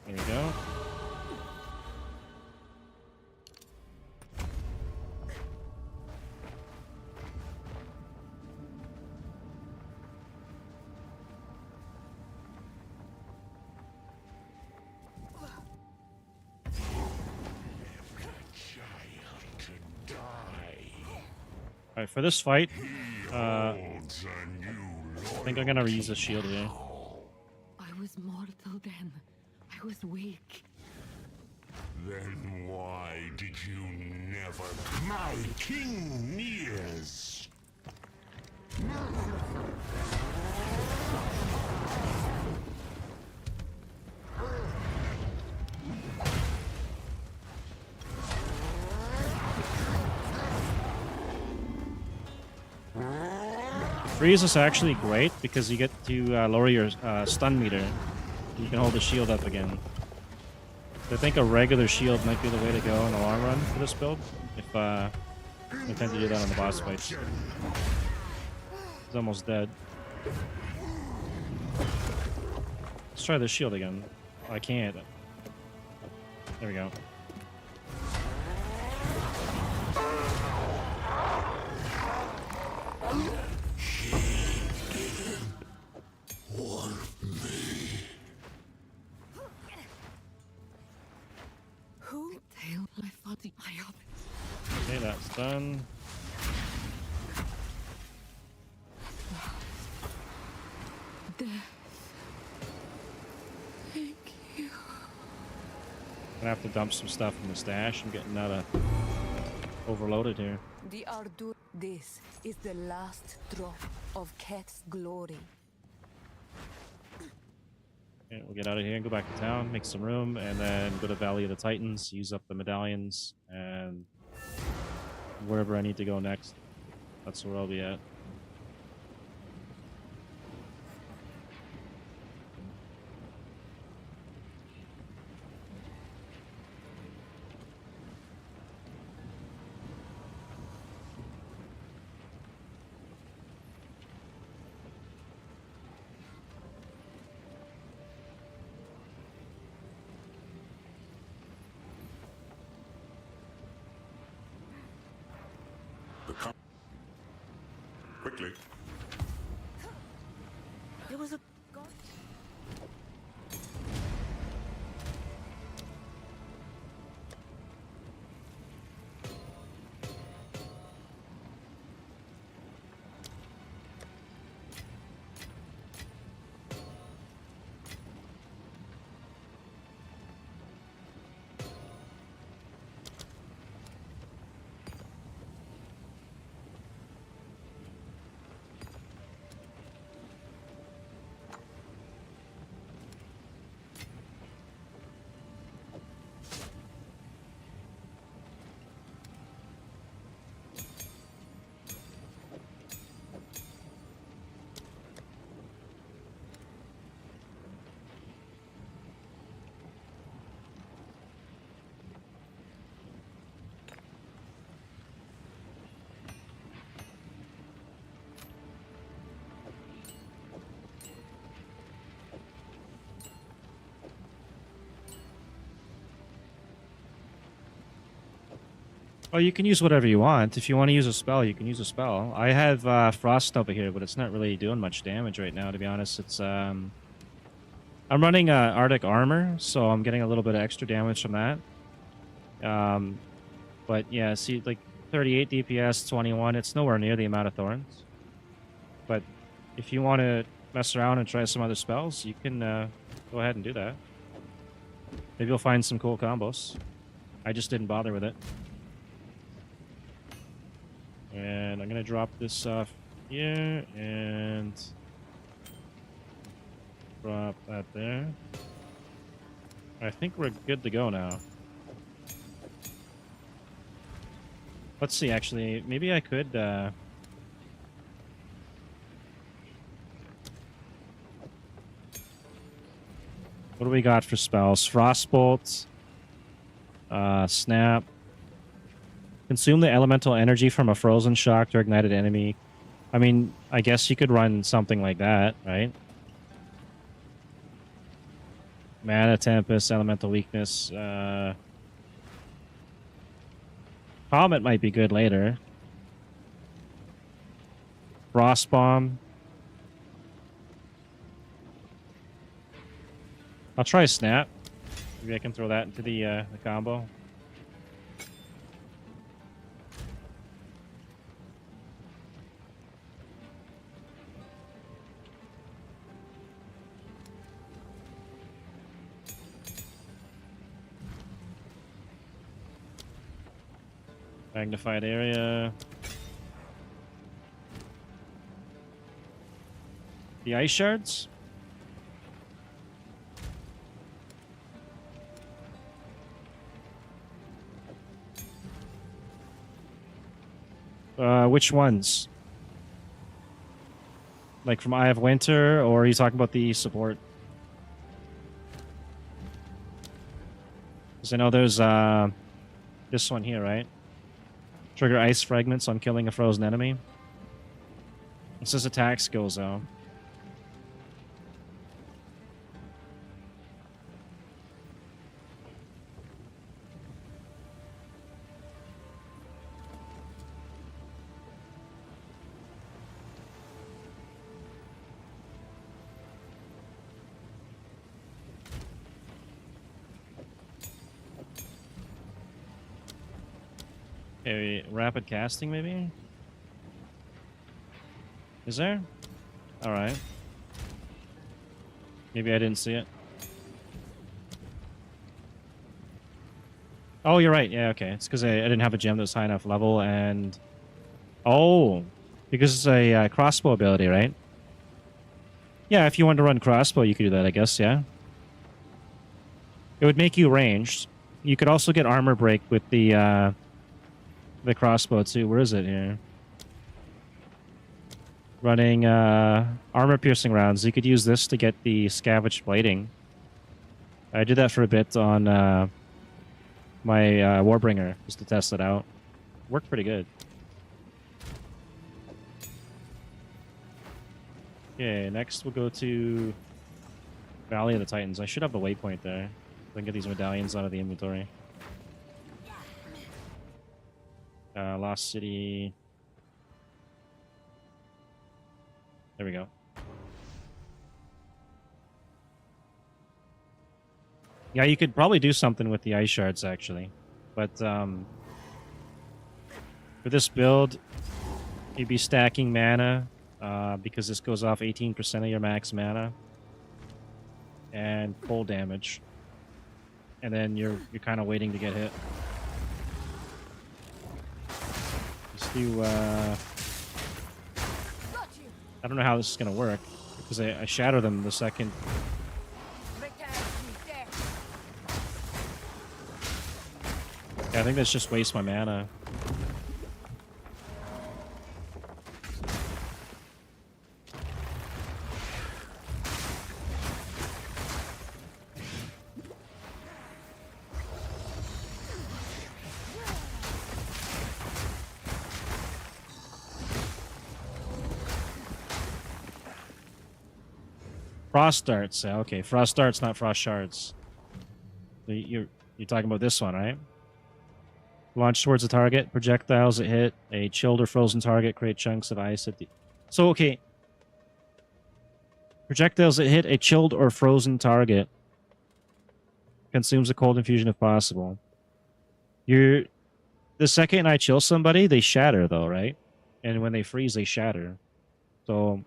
There we go. Alright, for this fight, I think I'm gonna reuse the shield here. I was mortal then. I was weak. Then why did you never? My king nears. Freeze is actually great because you get to lower your stun meter. You can hold the shield up again. So I think a regular shield might be the way to go in the long run for this build. If I tend to do that on the boss fights. He's almost dead. Let's try the shield again. Oh, I can't. There we go. Okay, that's done. Thank you. Gonna have to dump some stuff from the stash. I'm getting out of overloaded here. The Ardur. This is the last drop of Keth's glory. Okay, we'll get out of here and go back to town, make some room, and then go to Valley of the Titans, use up the medallions, and wherever I need to go next. That's where I'll be at. Quickly. There was a god. Oh, you can use whatever you want. If you want to use a spell, you can use a spell. I have Frost over here, but it's not really doing much damage right now, to be honest. It's I'm running Arctic Armor, so I'm getting a little bit of extra damage from that. But yeah, see, like 38 DPS, 21. It's nowhere near the amount of Thorns. But if you want to mess around and try some other spells, you can go ahead and do that. Maybe you'll find some cool combos. I just didn't bother with it. And I'm going to drop this off here and drop that there. I think we're good to go now. Let's see, actually, maybe I could... What do we got for spells? Frostbolt, Snap. Consume the elemental energy from a frozen, shocked, or ignited enemy. I mean, I guess you could run something like that, right? Mana Tempest, elemental weakness. Comet might be good later. Frost Bomb. I'll try Snap. Maybe I can throw that into the combo. Magnified area. The ice shards? Which ones? Like from Eye of Winter, or are you talking about the support? Because I know there's this one here, right? Trigger ice fragments on killing a frozen enemy. This is attack skills, though. Okay, rapid casting, maybe? Is there? Alright. Maybe I didn't see it. Oh, you're right. Yeah, okay. It's because I didn't have a gem that was high enough level, and oh, because it's a crossbow ability, right? Yeah, if you wanted to run crossbow, you could do that, I guess. Yeah, it would make you ranged. You could also get armor break with the crossbow too. Where is it here? Running armor piercing rounds. You could use this to get the scavenged plating. I did that for a bit on my Warbringer just to test it out. Worked pretty good. Okay, next we'll go to Valley of the Titans. I should have a waypoint there. I can get these medallions out of the inventory. Lost City. There we go. Yeah, you could probably do something with the ice shards, actually. But for this build, you'd be stacking mana because this goes off 18% of your max mana and full damage. And then you're kind of waiting to get hit. Just do... I don't know how this is going to work because I shatter them the second... Yeah, I think that's just waste my mana. Frost darts. Okay, frost darts, not frost shards. So you're talking about this one, right? Launch towards a target. Projectiles that hit a chilled or frozen target create chunks of ice at the... So, okay. Projectiles that hit a chilled or frozen target consumes a cold infusion if possible. The second I chill somebody, they shatter, though, right? And when they freeze, they shatter. So,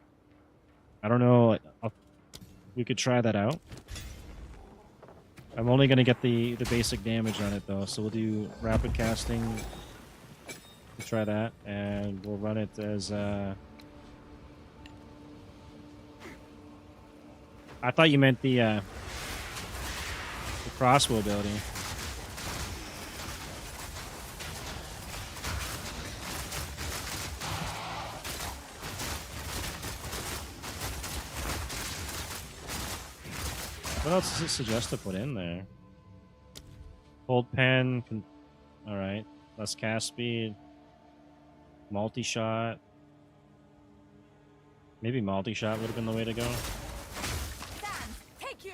I don't know. We could try that out. I'm only going to get the basic damage on it, though. So we'll do rapid casting. We'll try that. And we'll run it as... I thought you meant the crossbow ability. What else does it suggest to put in there? Cold pen. Alright. Less cast speed. Multi-shot. Maybe multi-shot would have been the way to go. Take you.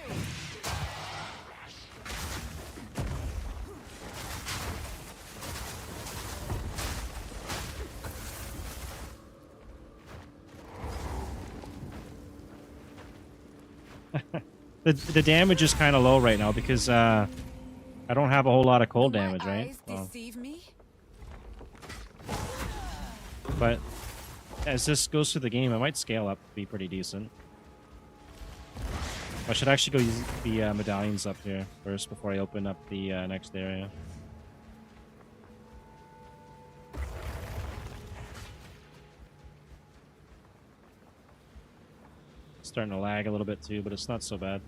The damage is kind of low right now because I don't have a whole lot of cold damage, right? Deceive me? But as this goes through the game, it might scale up to be pretty decent. I should actually go use the medallions up here first before I open up the next area. It's starting to lag a little bit too, but it's not so bad.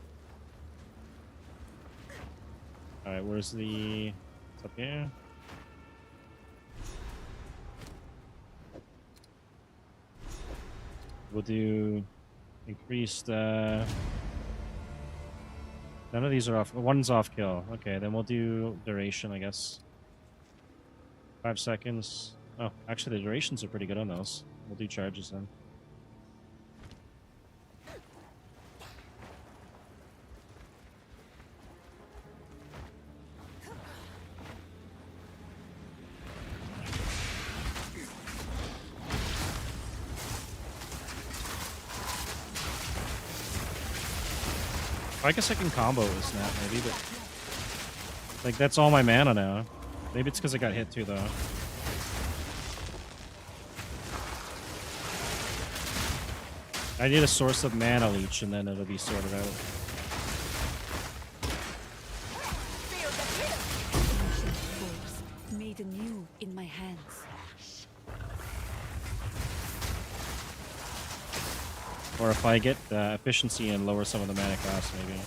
Alright, where's the... It's up here. We'll do increased... None of these are off. One's off kill. Okay, then we'll do duration, I guess. 5 seconds. Oh, actually the durations are pretty good on those. We'll do charges then. I guess I can combo with Snap maybe, but like that's all my mana now. Maybe it's because I got hit too though. I need a source of mana leech and then it'll be sorted out. Or if I get efficiency and lower some of the mana costs, maybe.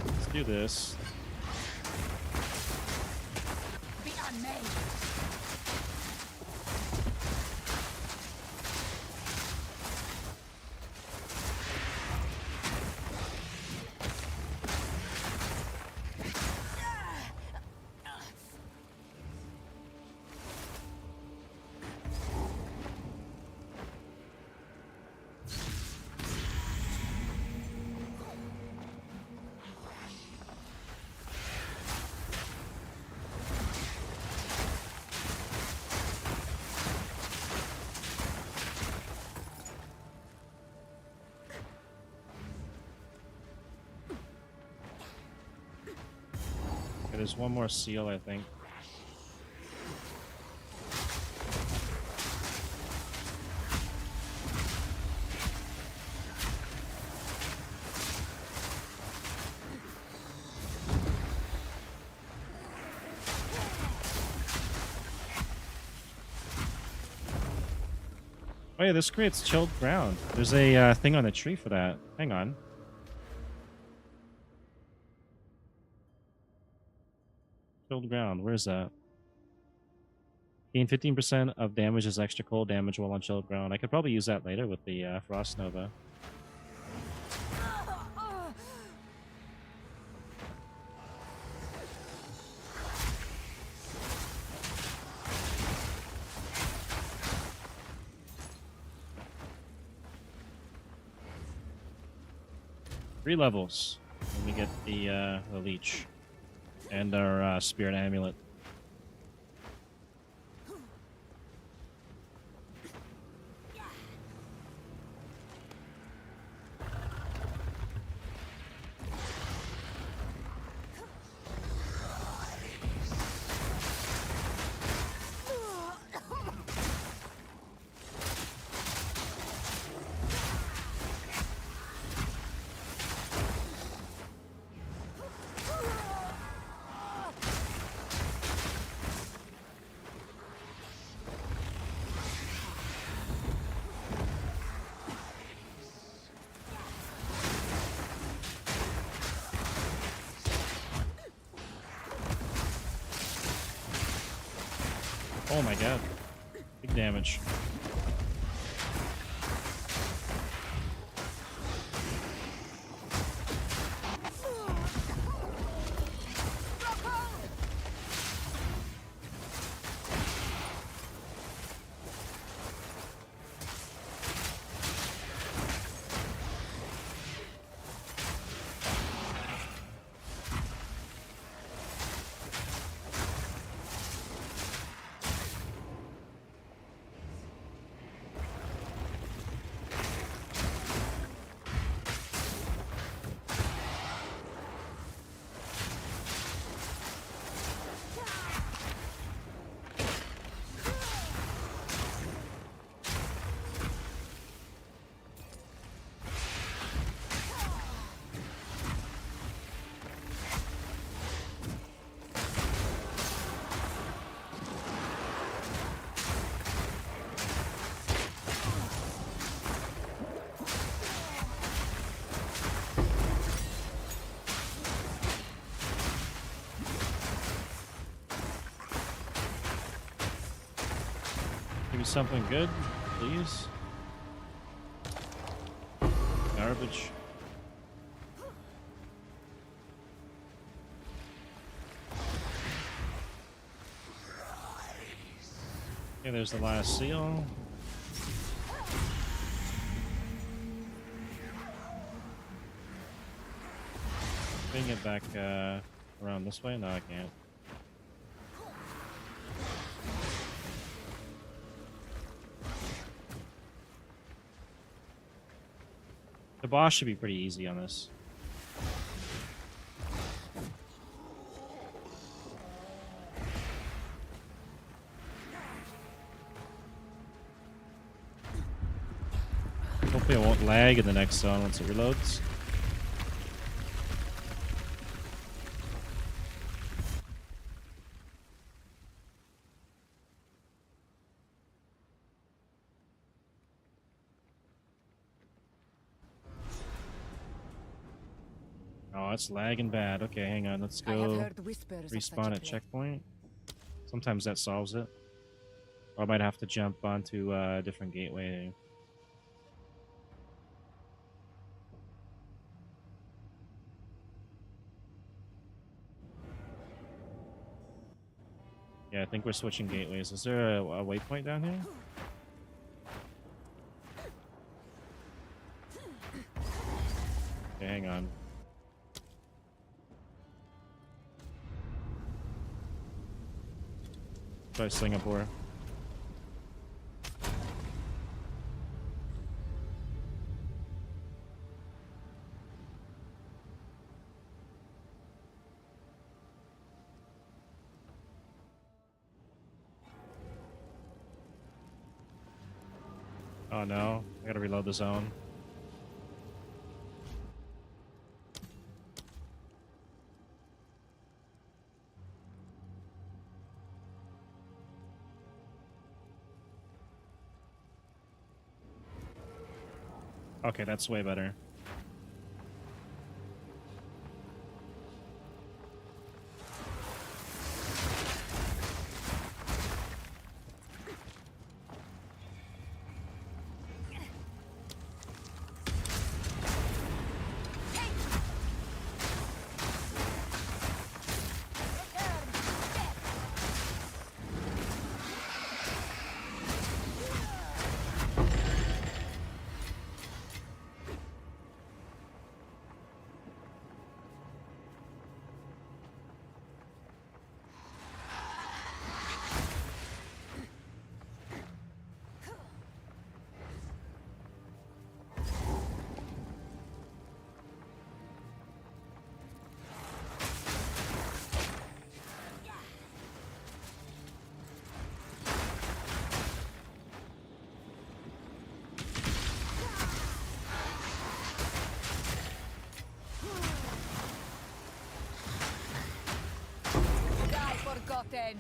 Let's do this. Be unmade. Okay, there's one more seal, I think. Oh yeah, this creates chilled ground. There's a thing on the tree for that. Hang on. Chilled ground. Where's that? Gain 15% of damage as extra cold damage while on chilled ground. I could probably use that later with the Frost Nova. Three levels. And we get the leech. And our spirit amulet. Oh my god. Big damage. Give me something good, please. Garbage. Okay, there's the last seal. Can I get back around this way? No, I can't. The boss should be pretty easy on this. Nope. Hopefully it won't lag in the next zone once it reloads. Oh, it's lagging bad. Okay, hang on. Let's I have go heard whispers of such respawn a at place. checkpoint. Sometimes that solves it. Or I might have to jump onto a different gateway. Yeah, I think we're switching gateways. Is there a waypoint down here? Okay, hang on. Try Singapore. Oh no, I gotta reload the zone. Okay, that's way better. Die forgotten.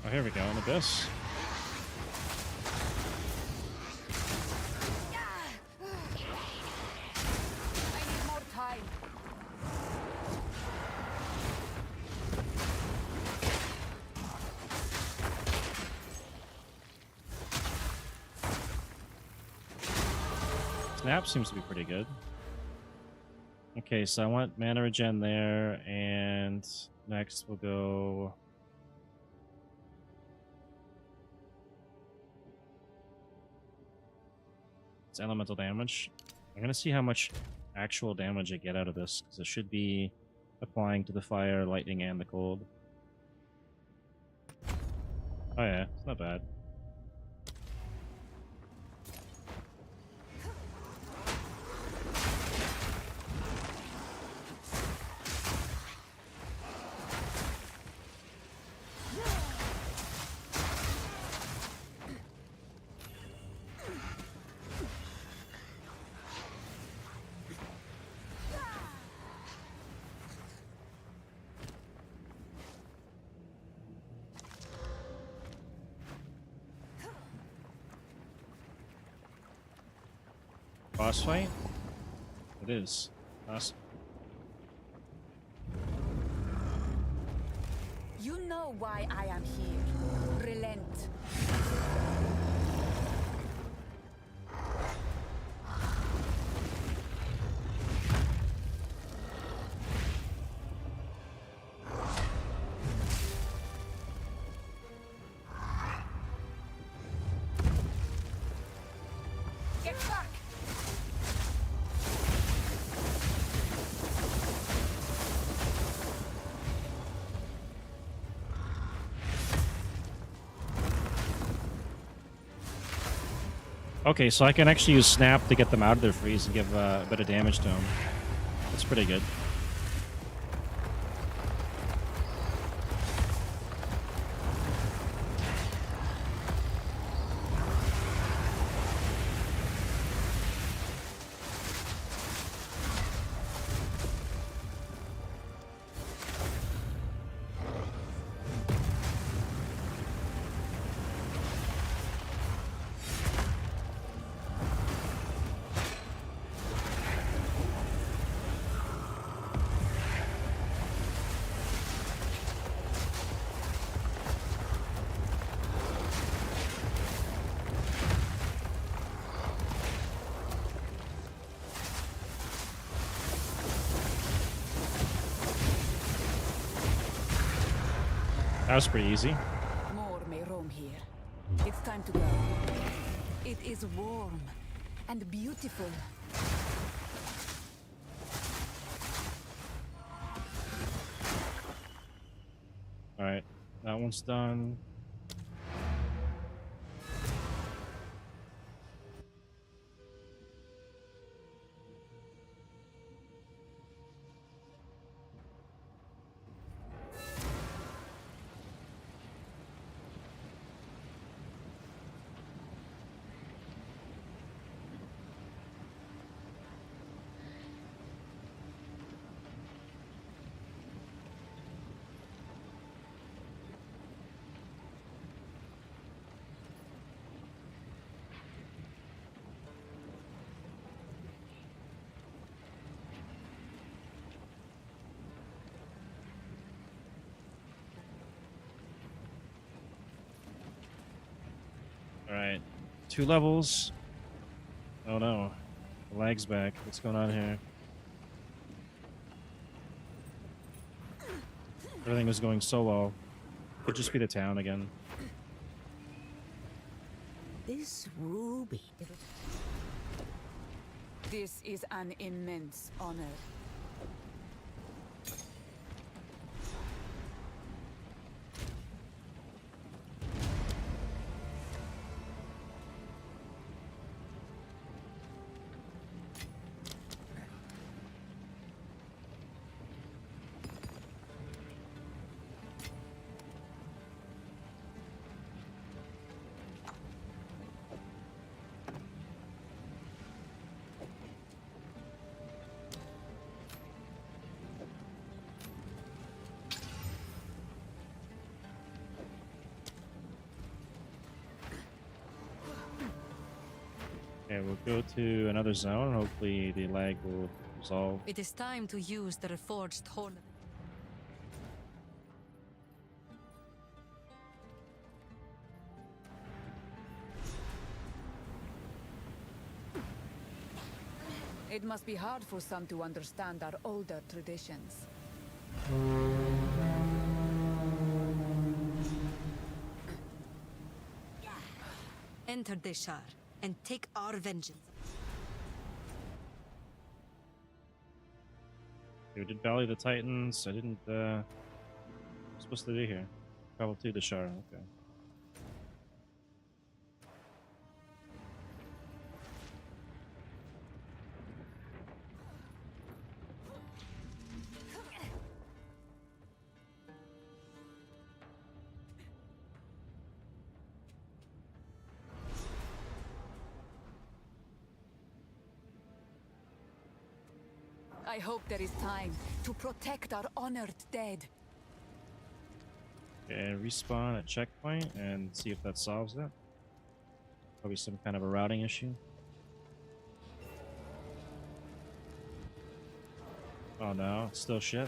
Oh, here we go, an abyss. I need more time. Snap seems to be pretty good. Okay, so I want mana regen there, and next we'll go. It's elemental damage. I'm gonna see how much actual damage I get out of this, because it should be applying to the fire, lightning, and the cold. Oh yeah, it's not bad. Boss fight? It is. Awesome. You know why I am here. Relent. Okay, so I can actually use Snap to get them out of their freeze and give a bit of damage to them. That's pretty good. That was pretty easy. More may roam here. It's time to go. It is warm and beautiful. Alright, that one's done. Alright, 2 levels. Oh no, the lag's back. What's going on here? Everything was going so well. Could just be the town again. This ruby. This is an immense honor. Okay, we'll go to another zone. Hopefully the lag will resolve. It is time to use the reforged horn. It must be hard for some to understand our older traditions. Enter Deshar and take our vengeance. We did Valley of the Titans. I didn't, what am I supposed to do here? Travel to the Shard, okay. I hope there is time to protect our honored dead. Okay, respawn at checkpoint and see if that solves it. Probably some kind of a routing issue. Oh no, it's still shit.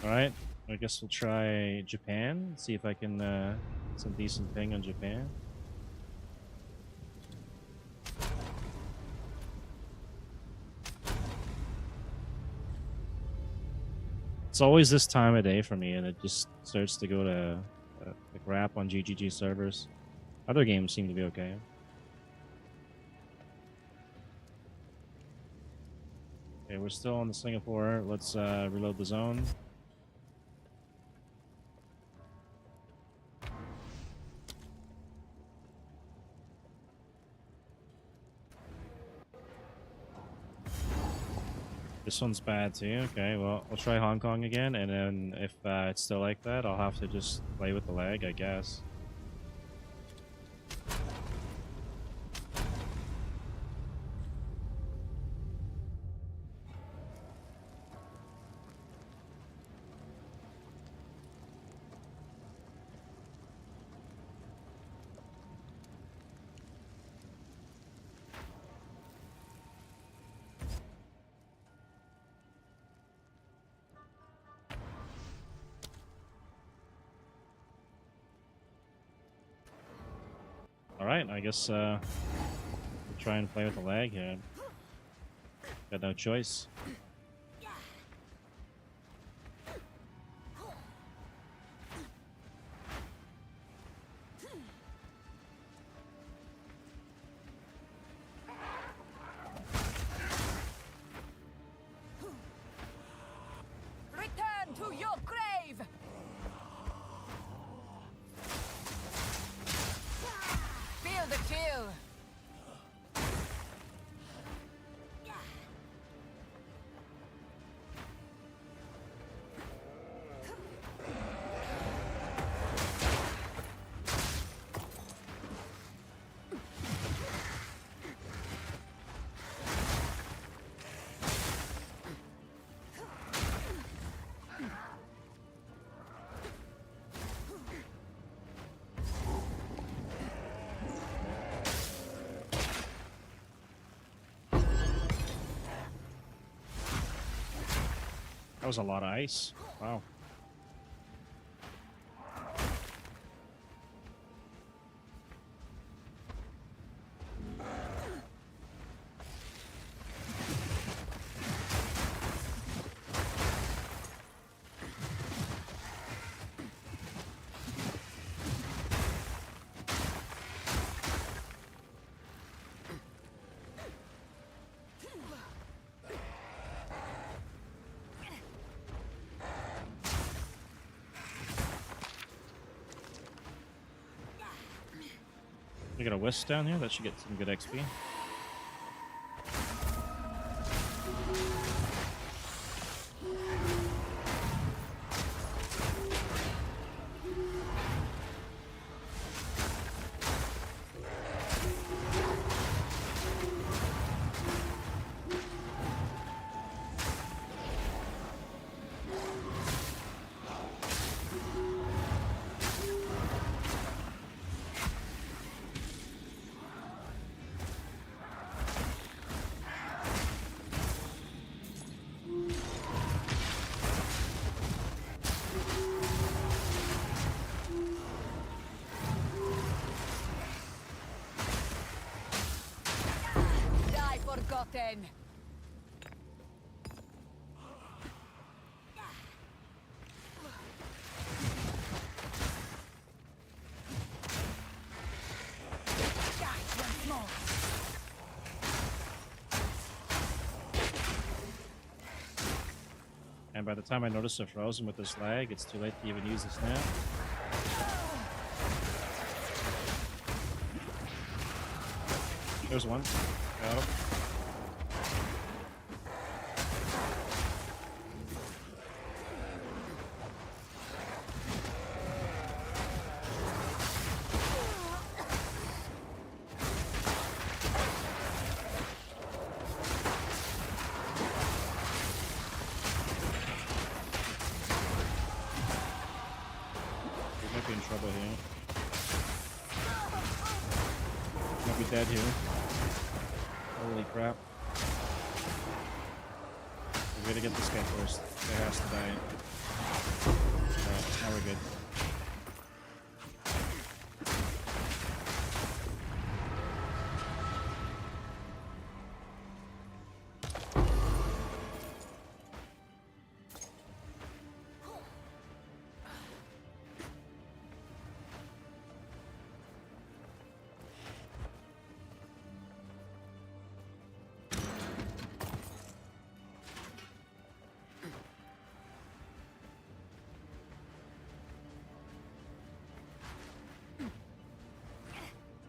Alright, I guess we'll try Japan, see if I can get some decent ping on Japan. It's always this time of day for me, and it just starts to go to crap on GGG servers. Other games seem to be okay. Okay, we're still on the Singapore. Let's reload the zone. This one's bad too. Okay, well, we'll try Hong Kong again, and then if it's still like that, I'll have to just play with the lag, I guess. Alright, I guess we'll try and play with the lag here. Got no choice. Return to your grave! Feel the chill! That was a lot of ice. Wow. We got a wisp down here. That should get some good XP. Die forgotten! Die once more! And by the time I notice they're frozen with this lag, it's too late to even use the snap. There's one. Got him. We might be in trouble here. Might be dead here. Holy crap. We gotta get this guy first. This guy has to die. Alright, now we're good.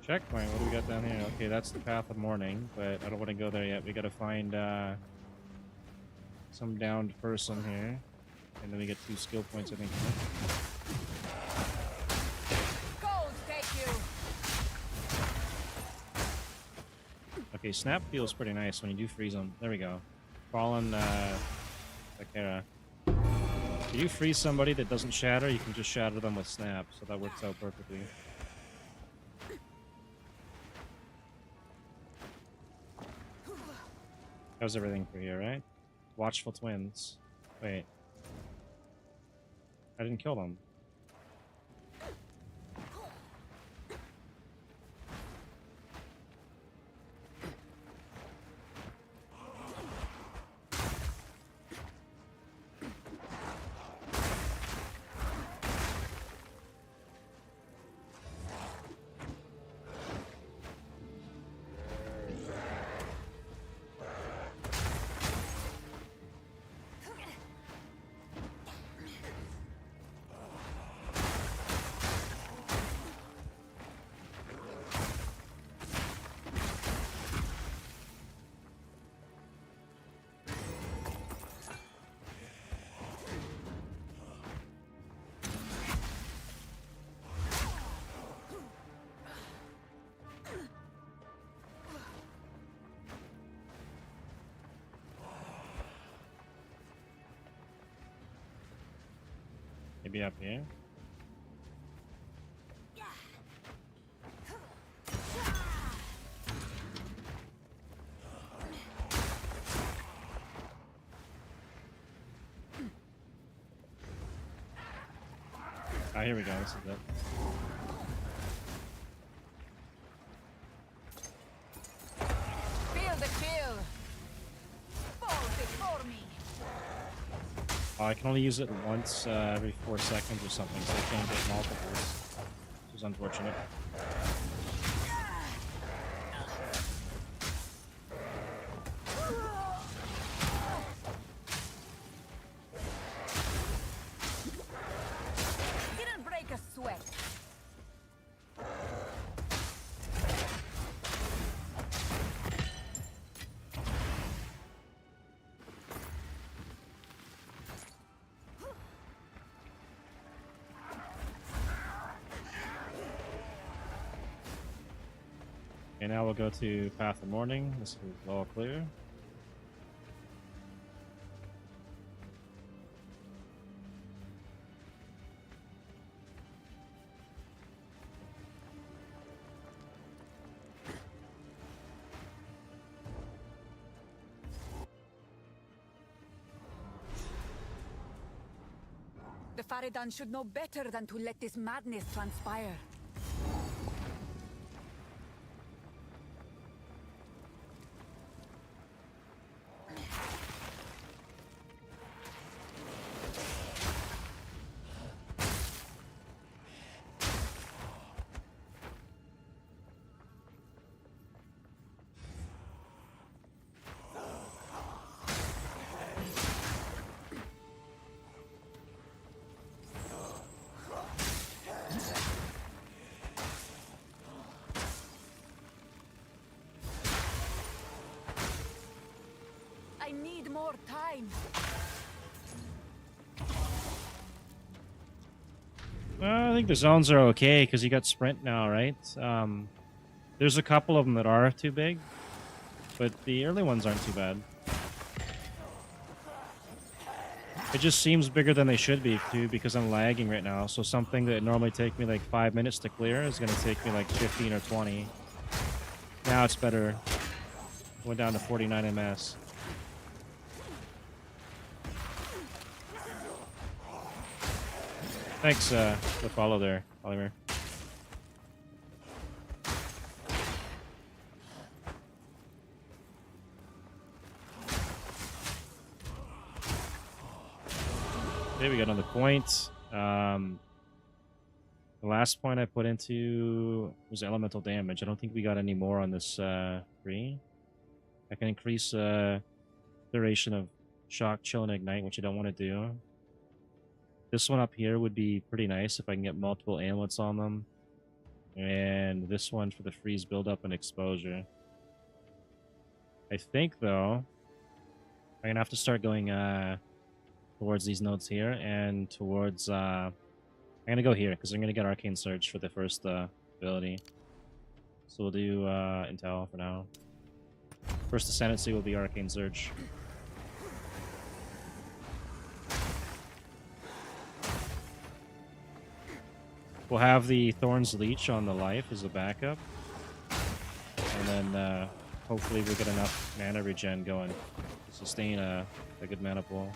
Checkpoint. What do we got down here? Okay, that's the Path of Mourning, but I don't want to go there yet. We gotta find some downed person here. And then we get 2 skill points, I think. Gold, take you. Okay, Snap feels pretty nice when you do freeze them. There we go. Fallen Akira. If you freeze somebody that doesn't shatter, you can just shatter them with Snap, so that works out perfectly. How's everything for you, right? Watchful Twins. Wait. I didn't kill them. Maybe up here. Ah, here we go. This is it. Feel the chill. Fall before me. Oh, I can only use it once every 4 seconds or something, so I can't get multiples. Which is unfortunate. Didn't break a sweat. Okay, now we'll go to Path of Mourning. This is all clear. The Faridan should know better than to let this madness transpire. I need more time. Well, I think the zones are okay because you got sprint now, right? There's a couple of them that are too big, but the early ones aren't too bad. It just seems bigger than they should be, too, because I'm lagging right now. So something that normally take me like 5 minutes to clear is going to take me like 15 or 20. Now it's better. Went down to 49 ms. Thanks for the follow there, Oliver. Okay, we got another point. The last point I put into was elemental damage. I don't think we got any more on this free. I can increase duration of shock, chill, and ignite, which I don't want to do. This one up here would be pretty nice if I can get multiple amulets on them. And this one for the freeze buildup and exposure. I think, though, I'm going to have to start going towards these nodes here and towards... I'm going to go here because I'm going to get Arcane Surge for the first ability. So we'll do Intel for now. First Ascendancy will be Arcane Surge. We'll have the Thorns Leech on the life as a backup. And then hopefully we'll get enough mana regen going to sustain a good mana pool.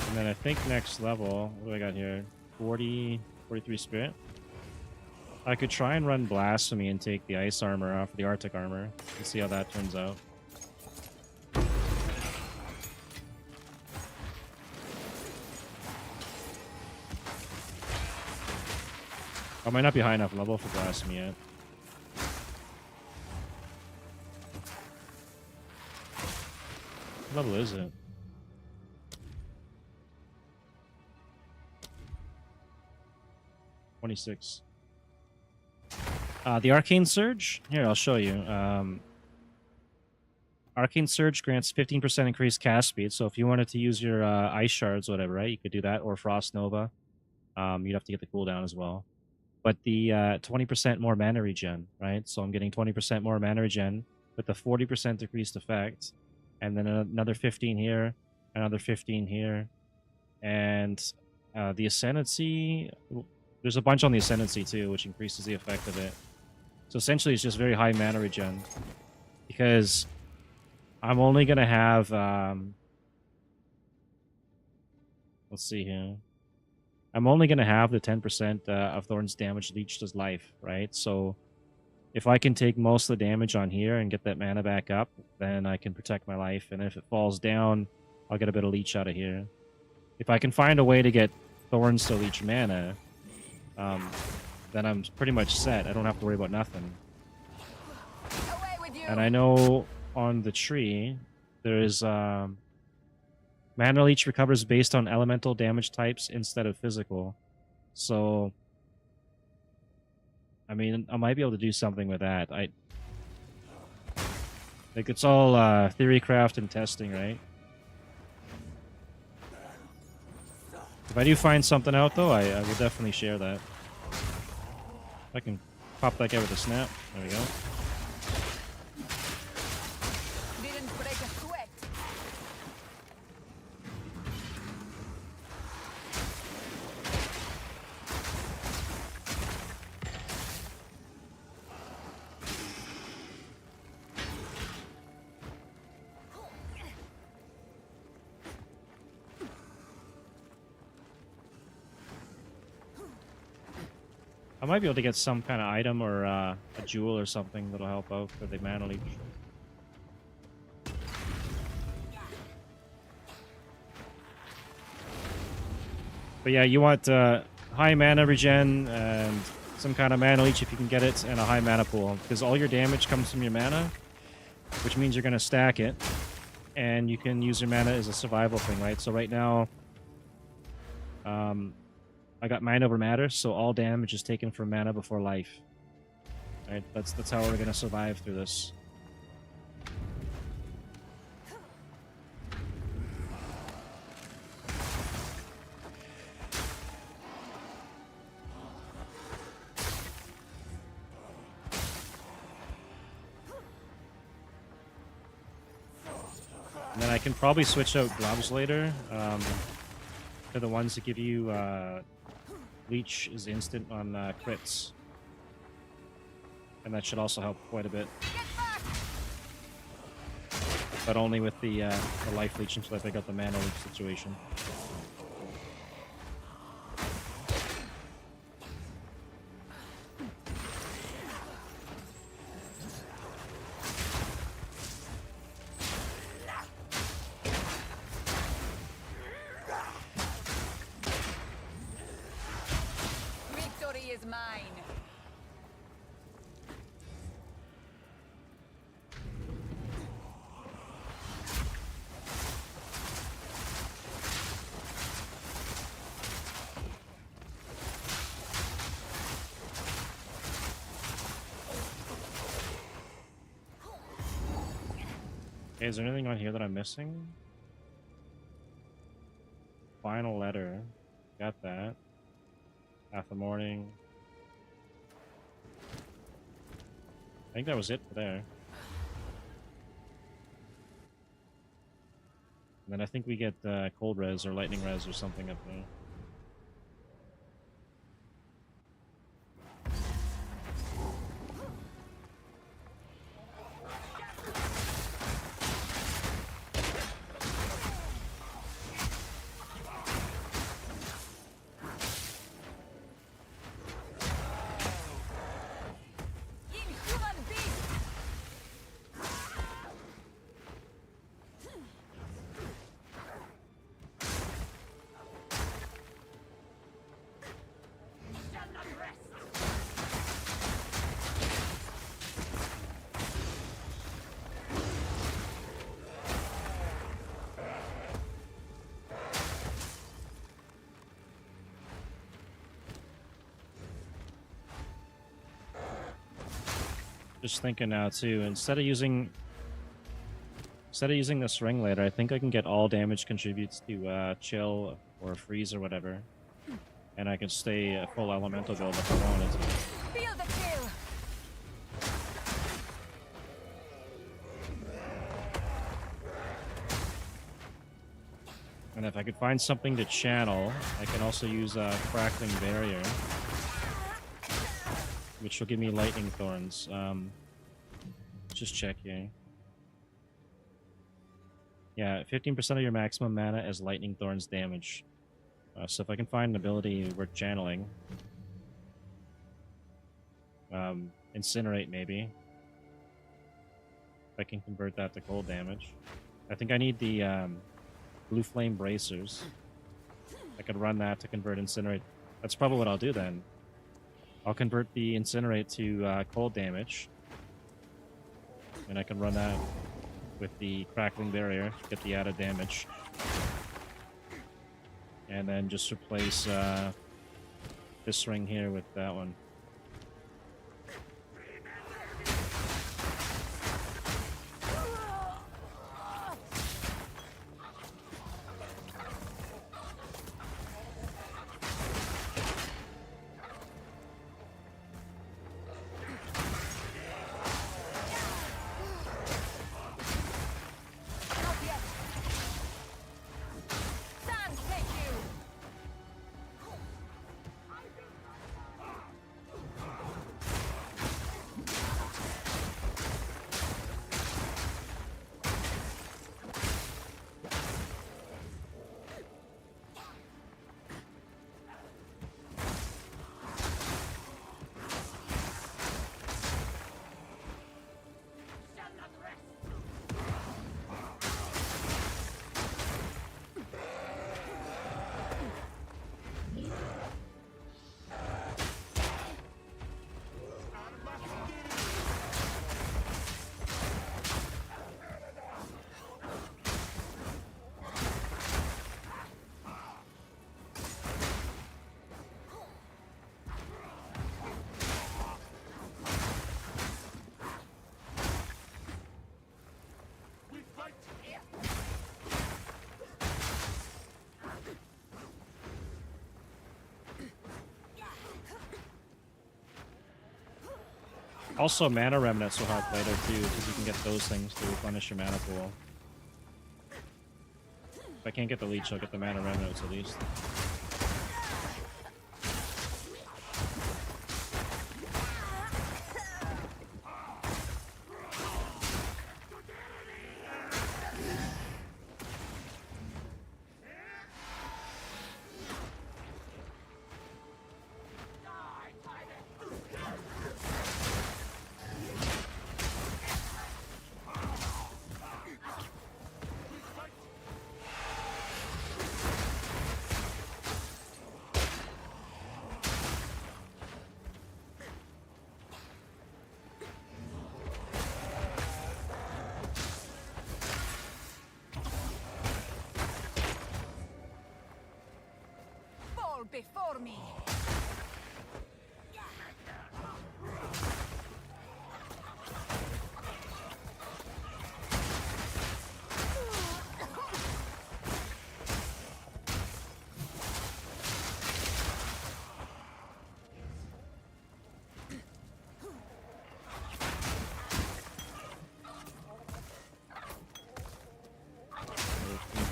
And then I think next level, what do I got here? 43 Spirit. I could try and run Blasphemy and take the Ice Armor off the Arctic Armor and see how that turns out. I might not be high enough level for Blasphemy yet. What level is it? 26. The Arcane Surge? Here, I'll show you. Arcane Surge grants 15% increased cast speed, so if you wanted to use your Ice Shards or whatever, right, you could do that, or Frost Nova. You'd have to get the cooldown as well. But the 20% more mana regen, right? So I'm getting 20% more mana regen with the 40% decreased effect, and then another 15 here, another 15 here, and the Ascendancy... There's a bunch on the Ascendancy too, which increases the effect of it. So essentially, it's just very high mana regen. Because I'm only going to have... let's see here. I'm only going to have the 10% of Thorns damage leached as life, right? So if I can take most of the damage on here and get that mana back up, then I can protect my life. And if it falls down, I'll get a bit of leech out of here. If I can find a way to get Thorns to leech mana... then I'm pretty much set. I don't have to worry about nothing. And I know on the tree, there's Mana Leech recovers based on elemental damage types instead of physical. So, I mean, I might be able to do something with that. Like, it's all theorycraft and testing, right? If I do find something out, though, I will definitely share that. I can pop that guy with a snap. There we go. Didn't break a sweat. I might be able to get some kind of item or a jewel or something that'll help out for the mana leech. But yeah, you want high mana regen and some kind of mana leech if you can get it, and a high mana pool. Because all your damage comes from your mana, which means you're going to stack it. And you can use your mana as a survival thing, right? So right now, I got Mind Over Matter, so all damage is taken from mana before life. Right? That's how we're gonna survive through this. And then I can probably switch out gloves later. They're the ones that give you Leech is instant on crits. And that should also help quite a bit. But only with the life leech until I pick up the mana leech situation. Victory is mine. Okay, is there anything on here that I'm missing? Final letter. Got that. Half the morning. I think that was it for there. And then I think we get cold res or lightning res or something up there. Inhuman beast! Shall not rest! Just thinking now too, instead of using this ring later, I think I can get all damage contributes to chill or freeze or whatever. And I can stay a full elemental build if I wanted to. Feel the kill! And if I could find something to channel, I can also use Crackling Barrier, which will give me Lightning Thorns. Just check here. Yeah, 15% of your maximum mana as Lightning Thorns damage. So if I can find an ability worth channeling, Incinerate maybe. If I can convert that to cold damage. I think I need the Blue Flame Bracers. I could run that to convert Incinerate. That's probably what I'll do then. I'll convert the Incinerate to cold damage. And I can run that with the Crackling Barrier to get the added damage. And then just replace this ring here with that one. Not yet! Sand take you! Shall not rest! We fight here. Also, Mana Remnants will help later too, because you can get those things to replenish your mana pool. If I can't get the Leech, I'll get the Mana Remnants at least. Fall before me!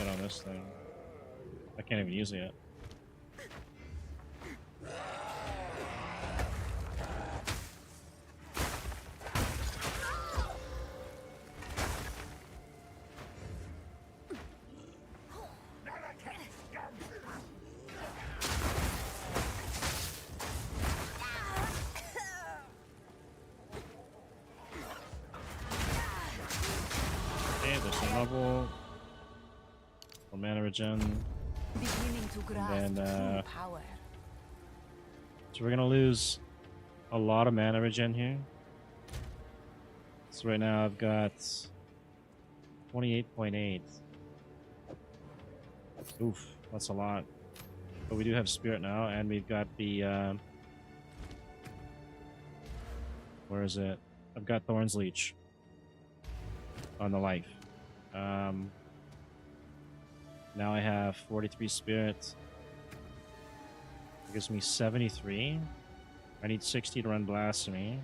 on this thing. I can't even use it yet. Okay, there's a level. For mana regen. Beginning to grasp And then, true power. So we're gonna lose a lot of mana regen here. So right now I've got 28.8. Oof, that's a lot. But we do have spirit now, and we've got the where is it? I've got Thorns Leech on the life. Now I have 43 spirit. It gives me 73. I need 60 to run Blasphemy.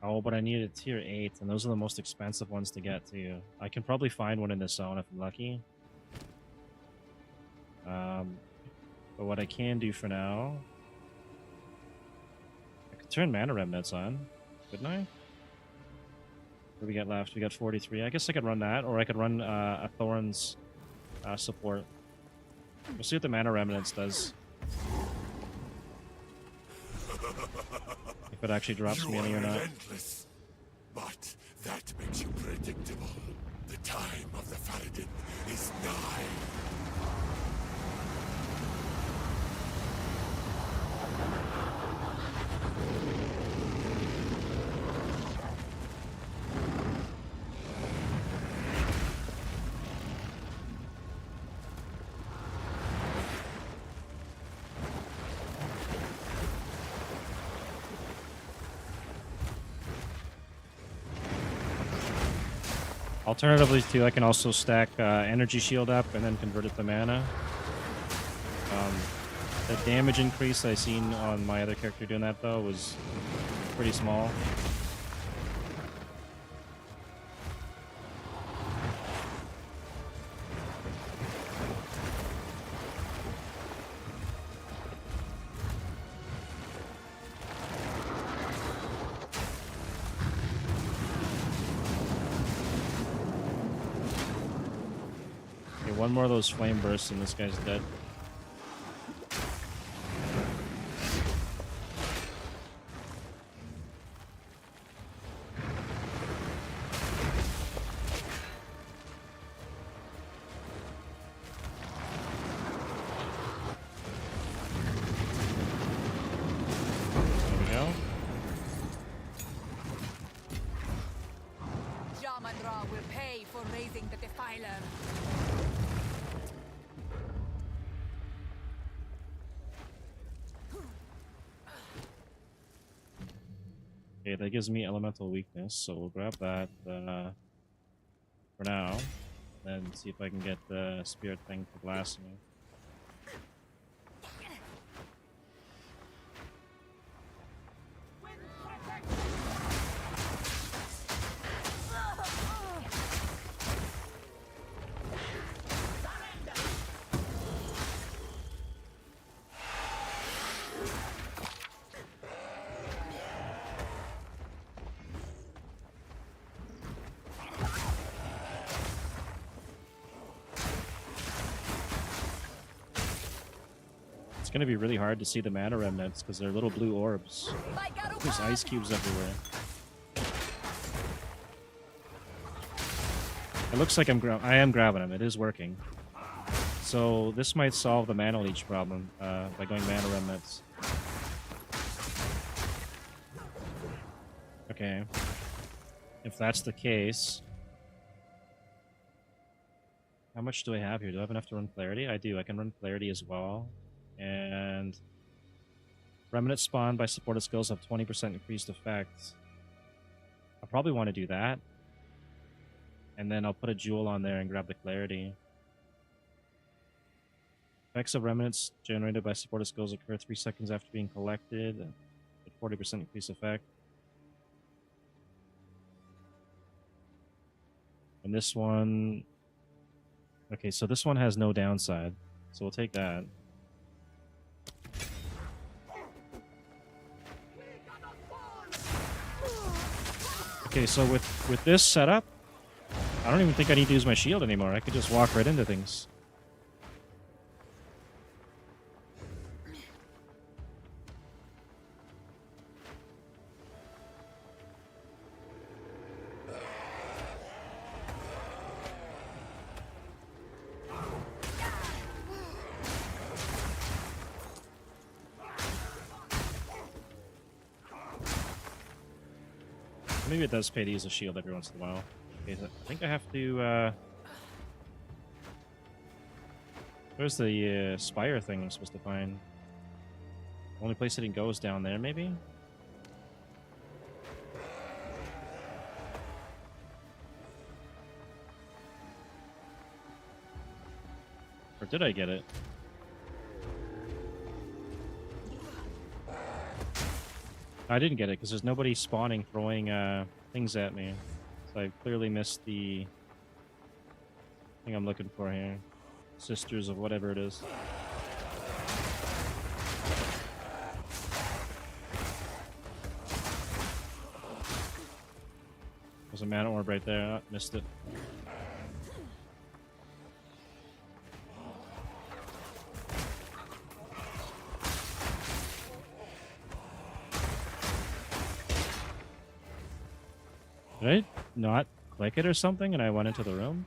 Oh, but I need a tier 8, and those are the most expensive ones to get to. I can probably find one in this zone if I'm lucky. But what I can do for now... I could turn Mana Remnants on, couldn't I? What do we get left? We got 43. I guess I could run that, or I could run a Thorns support. We'll see what the Mana Remnants does. If it actually drops me any or not. Relentless, but that makes you predictable. The time of the Faradin is nigh. Alternatively, too, I can also stack Energy Shield up and then convert it to mana. The damage increase I seen on my other character doing that, though, was pretty small. One more of those flame bursts and this guy's dead. There we go. Jamandra will pay for raising the Defiler. Okay, that gives me elemental weakness, so we'll grab that for now. Then see if I can get the spirit thing to blast me. It's gonna be really hard to see the mana remnants because they're little blue orbs. There's ice cubes everywhere. It looks like I am grabbing them. It is working. So this might solve the mana leech problem by going mana remnants. Okay. If that's the case, how much do I have here? Do I have enough to run Clarity? I do. I can run Clarity as well. And Remnant spawn by supported skills have 20% increased effect. I probably want to do that. And then I'll put a jewel on there and grab the Clarity. Effects of Remnants generated by supported skills occur 3 seconds after being collected. At 40% increased effect. And this one... Okay, so this one has no downside. So we'll take that. Okay, so with this setup, I don't even think I need to use my shield anymore. I could just walk right into things. Maybe it does pay to use a shield every once in a while. Okay, so I think I have to... Where's the spire thing I'm supposed to find? Only place it can go is down there, maybe? Or did I get it? I didn't get it because there's nobody spawning throwing things at me. So I clearly missed the thing I'm looking for here. Sisters of whatever it is. There's a mana orb right there. Oh, missed it. Did I not click it or something and I went into the room?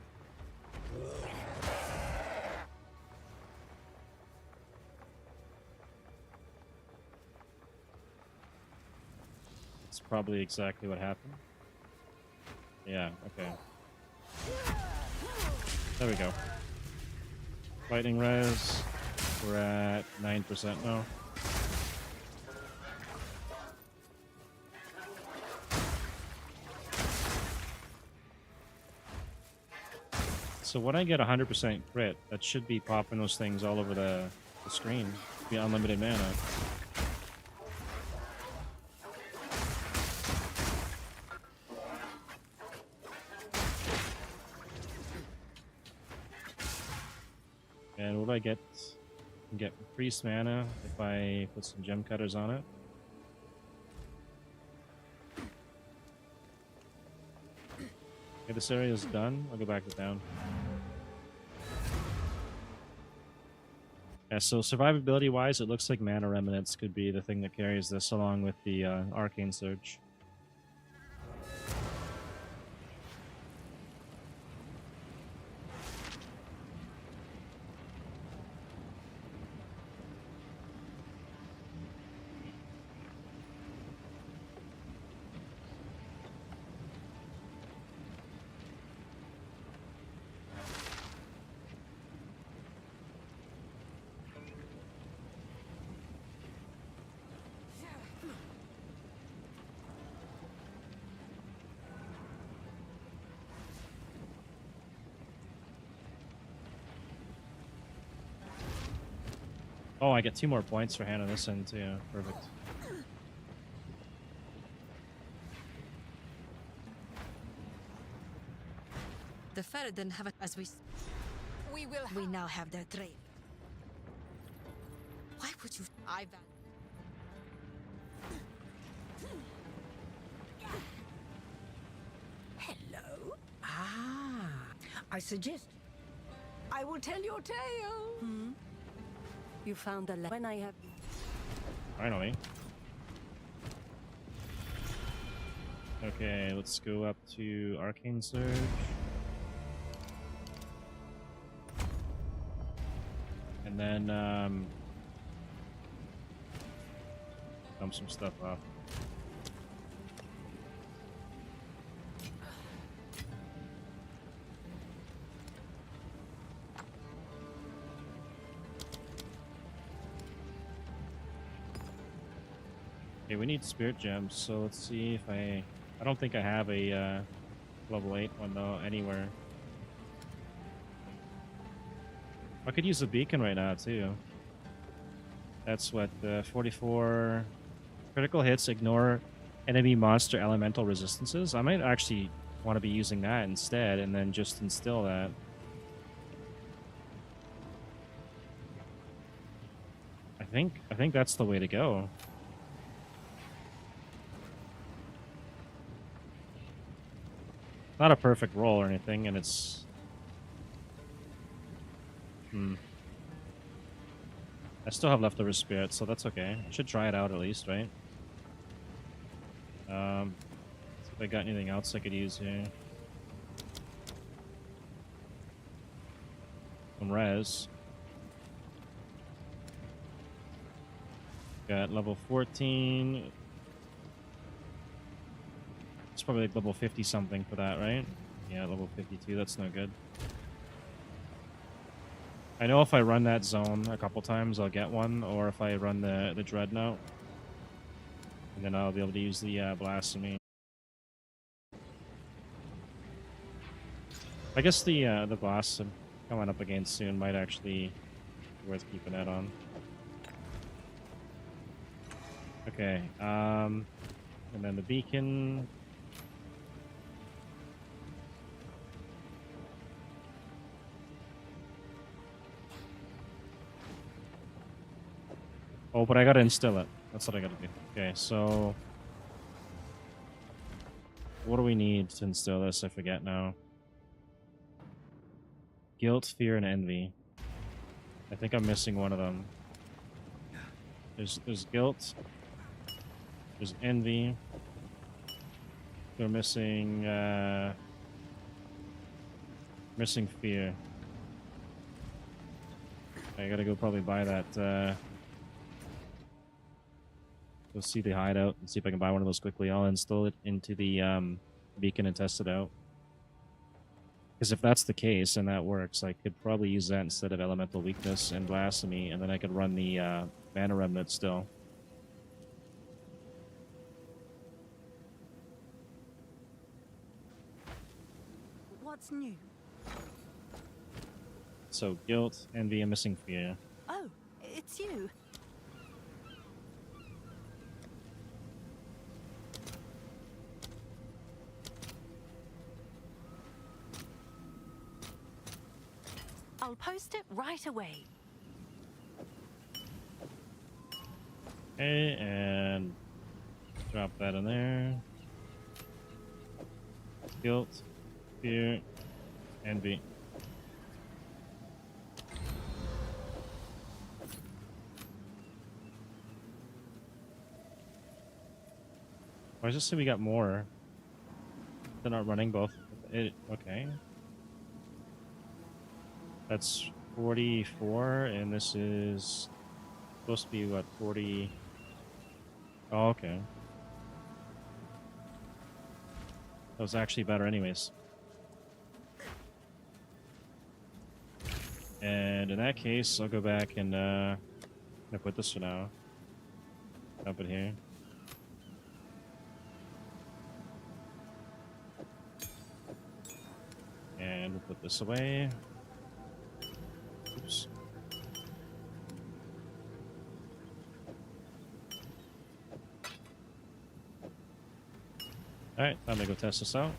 That's probably exactly what happened. Yeah, okay. There we go. Lightning res. We're at 9% now. So when I get 100% crit, that should be popping those things all over the screen. Be unlimited mana. And what do I get? I can get priest mana if I put some gem cutters on it. Okay, this area is done. I'll go back to town. Yeah, so survivability wise, it looks like Mana Remnants could be the thing that carries this along with the Arcane Surge. Oh, I get 2 more points for handing this in too. Perfect. The Ferret didn't have it as we now have their trade. Why would you? Hello? Ah, I suggest I will tell your tale. You found the when I have. Finally. Okay, let's go up to Arcane Surge. And then dump some stuff off. Okay, we need spirit gems, so let's see if I don't think I have a level 8 one though anywhere. I could use the beacon right now too. That's what 44 critical hits ignore enemy monster elemental resistances. I might actually want to be using that instead, and then just instill that. I think that's the way to go. Not a perfect roll or anything, and it's... I still have leftover spirit, so that's okay. I should try it out at least, right? See if I got anything else I could use here. Some res. Got level 14. It's probably like level 50 something for that, right? Yeah, level 52. That's no good. I know if I run that zone a couple times, I'll get one, or if I run the Dreadnought, and then I'll be able to use the Blasphemy. I guess the boss I'm coming up against soon might actually be worth keeping that on. Okay, and then the beacon. Oh, but I gotta instill it. That's what I gotta do. Okay, so what do we need to instill this? I forget now. Guilt, fear, and envy. I think I'm missing one of them. There's guilt. There's envy. They're missing missing fear. I gotta go probably buy that. Go see the hideout and see if I can buy one of those quickly. I'll install it into the beacon and test it out. Because if that's the case and that works, I could probably use that instead of Elemental Weakness and Blasphemy, and then I could run the Mana Remnant still. What's new? So, Guilt, Envy, and Missing Fear. Oh, it's you. I'll post it right away. Okay, and drop that in there. Guilt, Fear, Envy. Why does it say we got more? They're not running both. Okay. That's 44, and this is supposed to be, what, 40... Oh, okay. That was actually better anyways. And in that case, I'll go back and I'll put this for now. Dump it here. And we'll put this away. Oops. Alright, time to go test this out.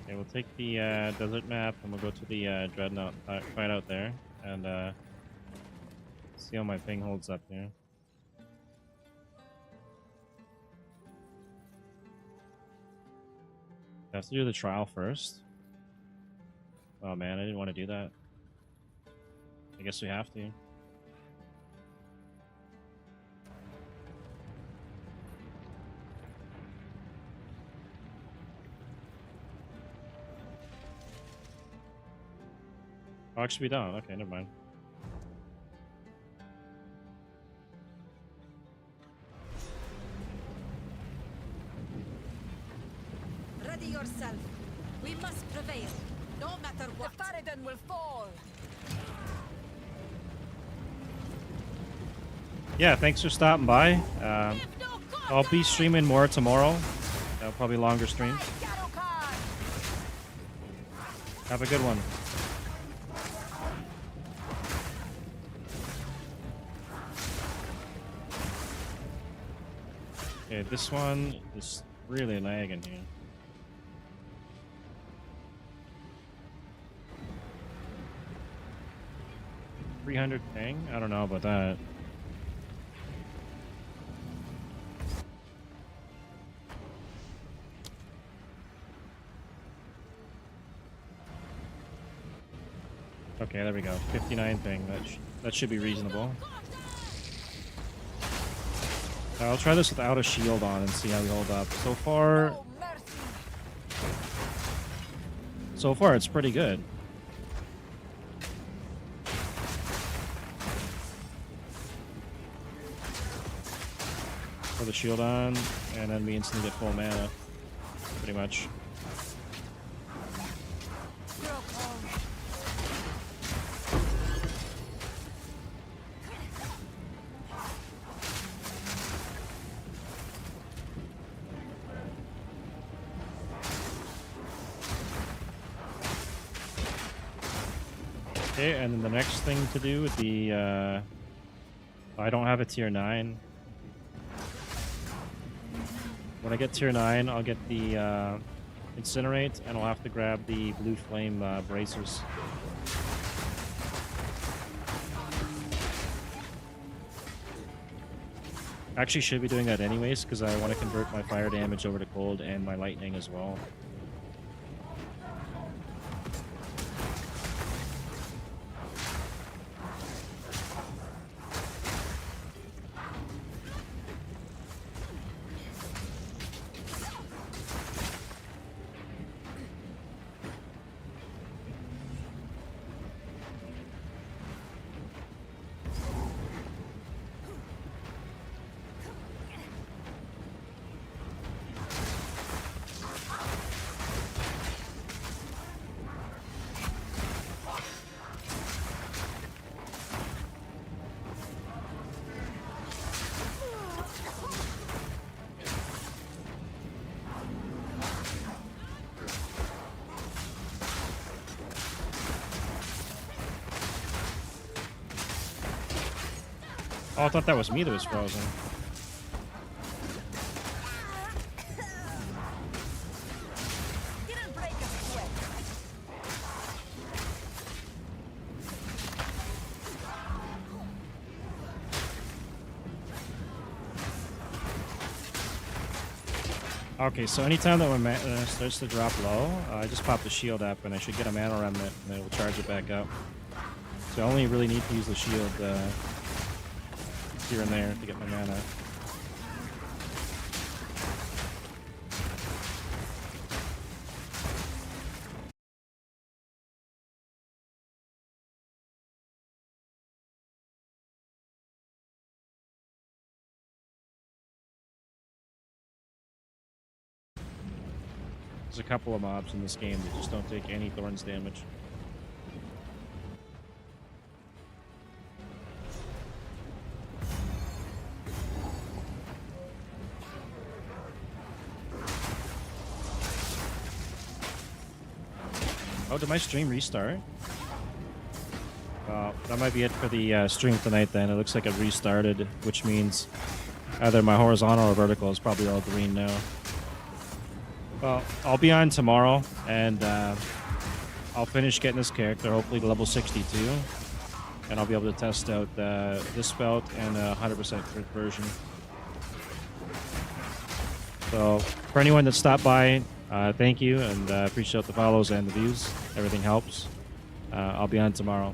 Okay, we'll take the desert map and we'll go to the Dreadnought fight out there and see how my ping holds up here. I have to do the trial first. Oh man, I didn't want to do that. I guess we have to. Oh, actually we don't. Okay, never mind. Steady yourself. We must prevail, no matter what. The Faradin will fall. Yeah, thanks for stopping by. I'll be streaming more tomorrow. Probably longer streams. Have a good one. Okay, this one is really lagging here. $300 ping? I don't know about that. Okay, there we go. 59 ping. That should be reasonable. I'll try this without a shield on and see how we hold up. So far it's pretty good. Put the shield on, and then we instantly get full mana. Pretty much. Okay, and then the next thing to do would be, I don't have a tier 9. When I get tier 9, I'll get the Incinerate, and I'll have to grab the Blue Flame bracers. Actually should be doing that anyways, because I want to convert my fire damage over to cold and my lightning as well. Oh, I thought that was me that was frozen. Okay, so anytime that my mana starts to drop low, I just pop the shield up and I should get a mana remnant and it will charge it back up. So I only really need to use the shield here and there to get my mana. There's a couple of mobs in this game that just don't take any Thorns damage. Oh, did my stream restart? That might be it for the stream tonight then. It looks like it restarted, which means either my horizontal or vertical is probably all green now. Well, I'll be on tomorrow, and I'll finish getting this character, hopefully to level 62, and I'll be able to test out this belt and 100% crit version. So, for anyone that stopped by, thank you, and appreciate the follows and the views. Everything helps. I'll be on tomorrow.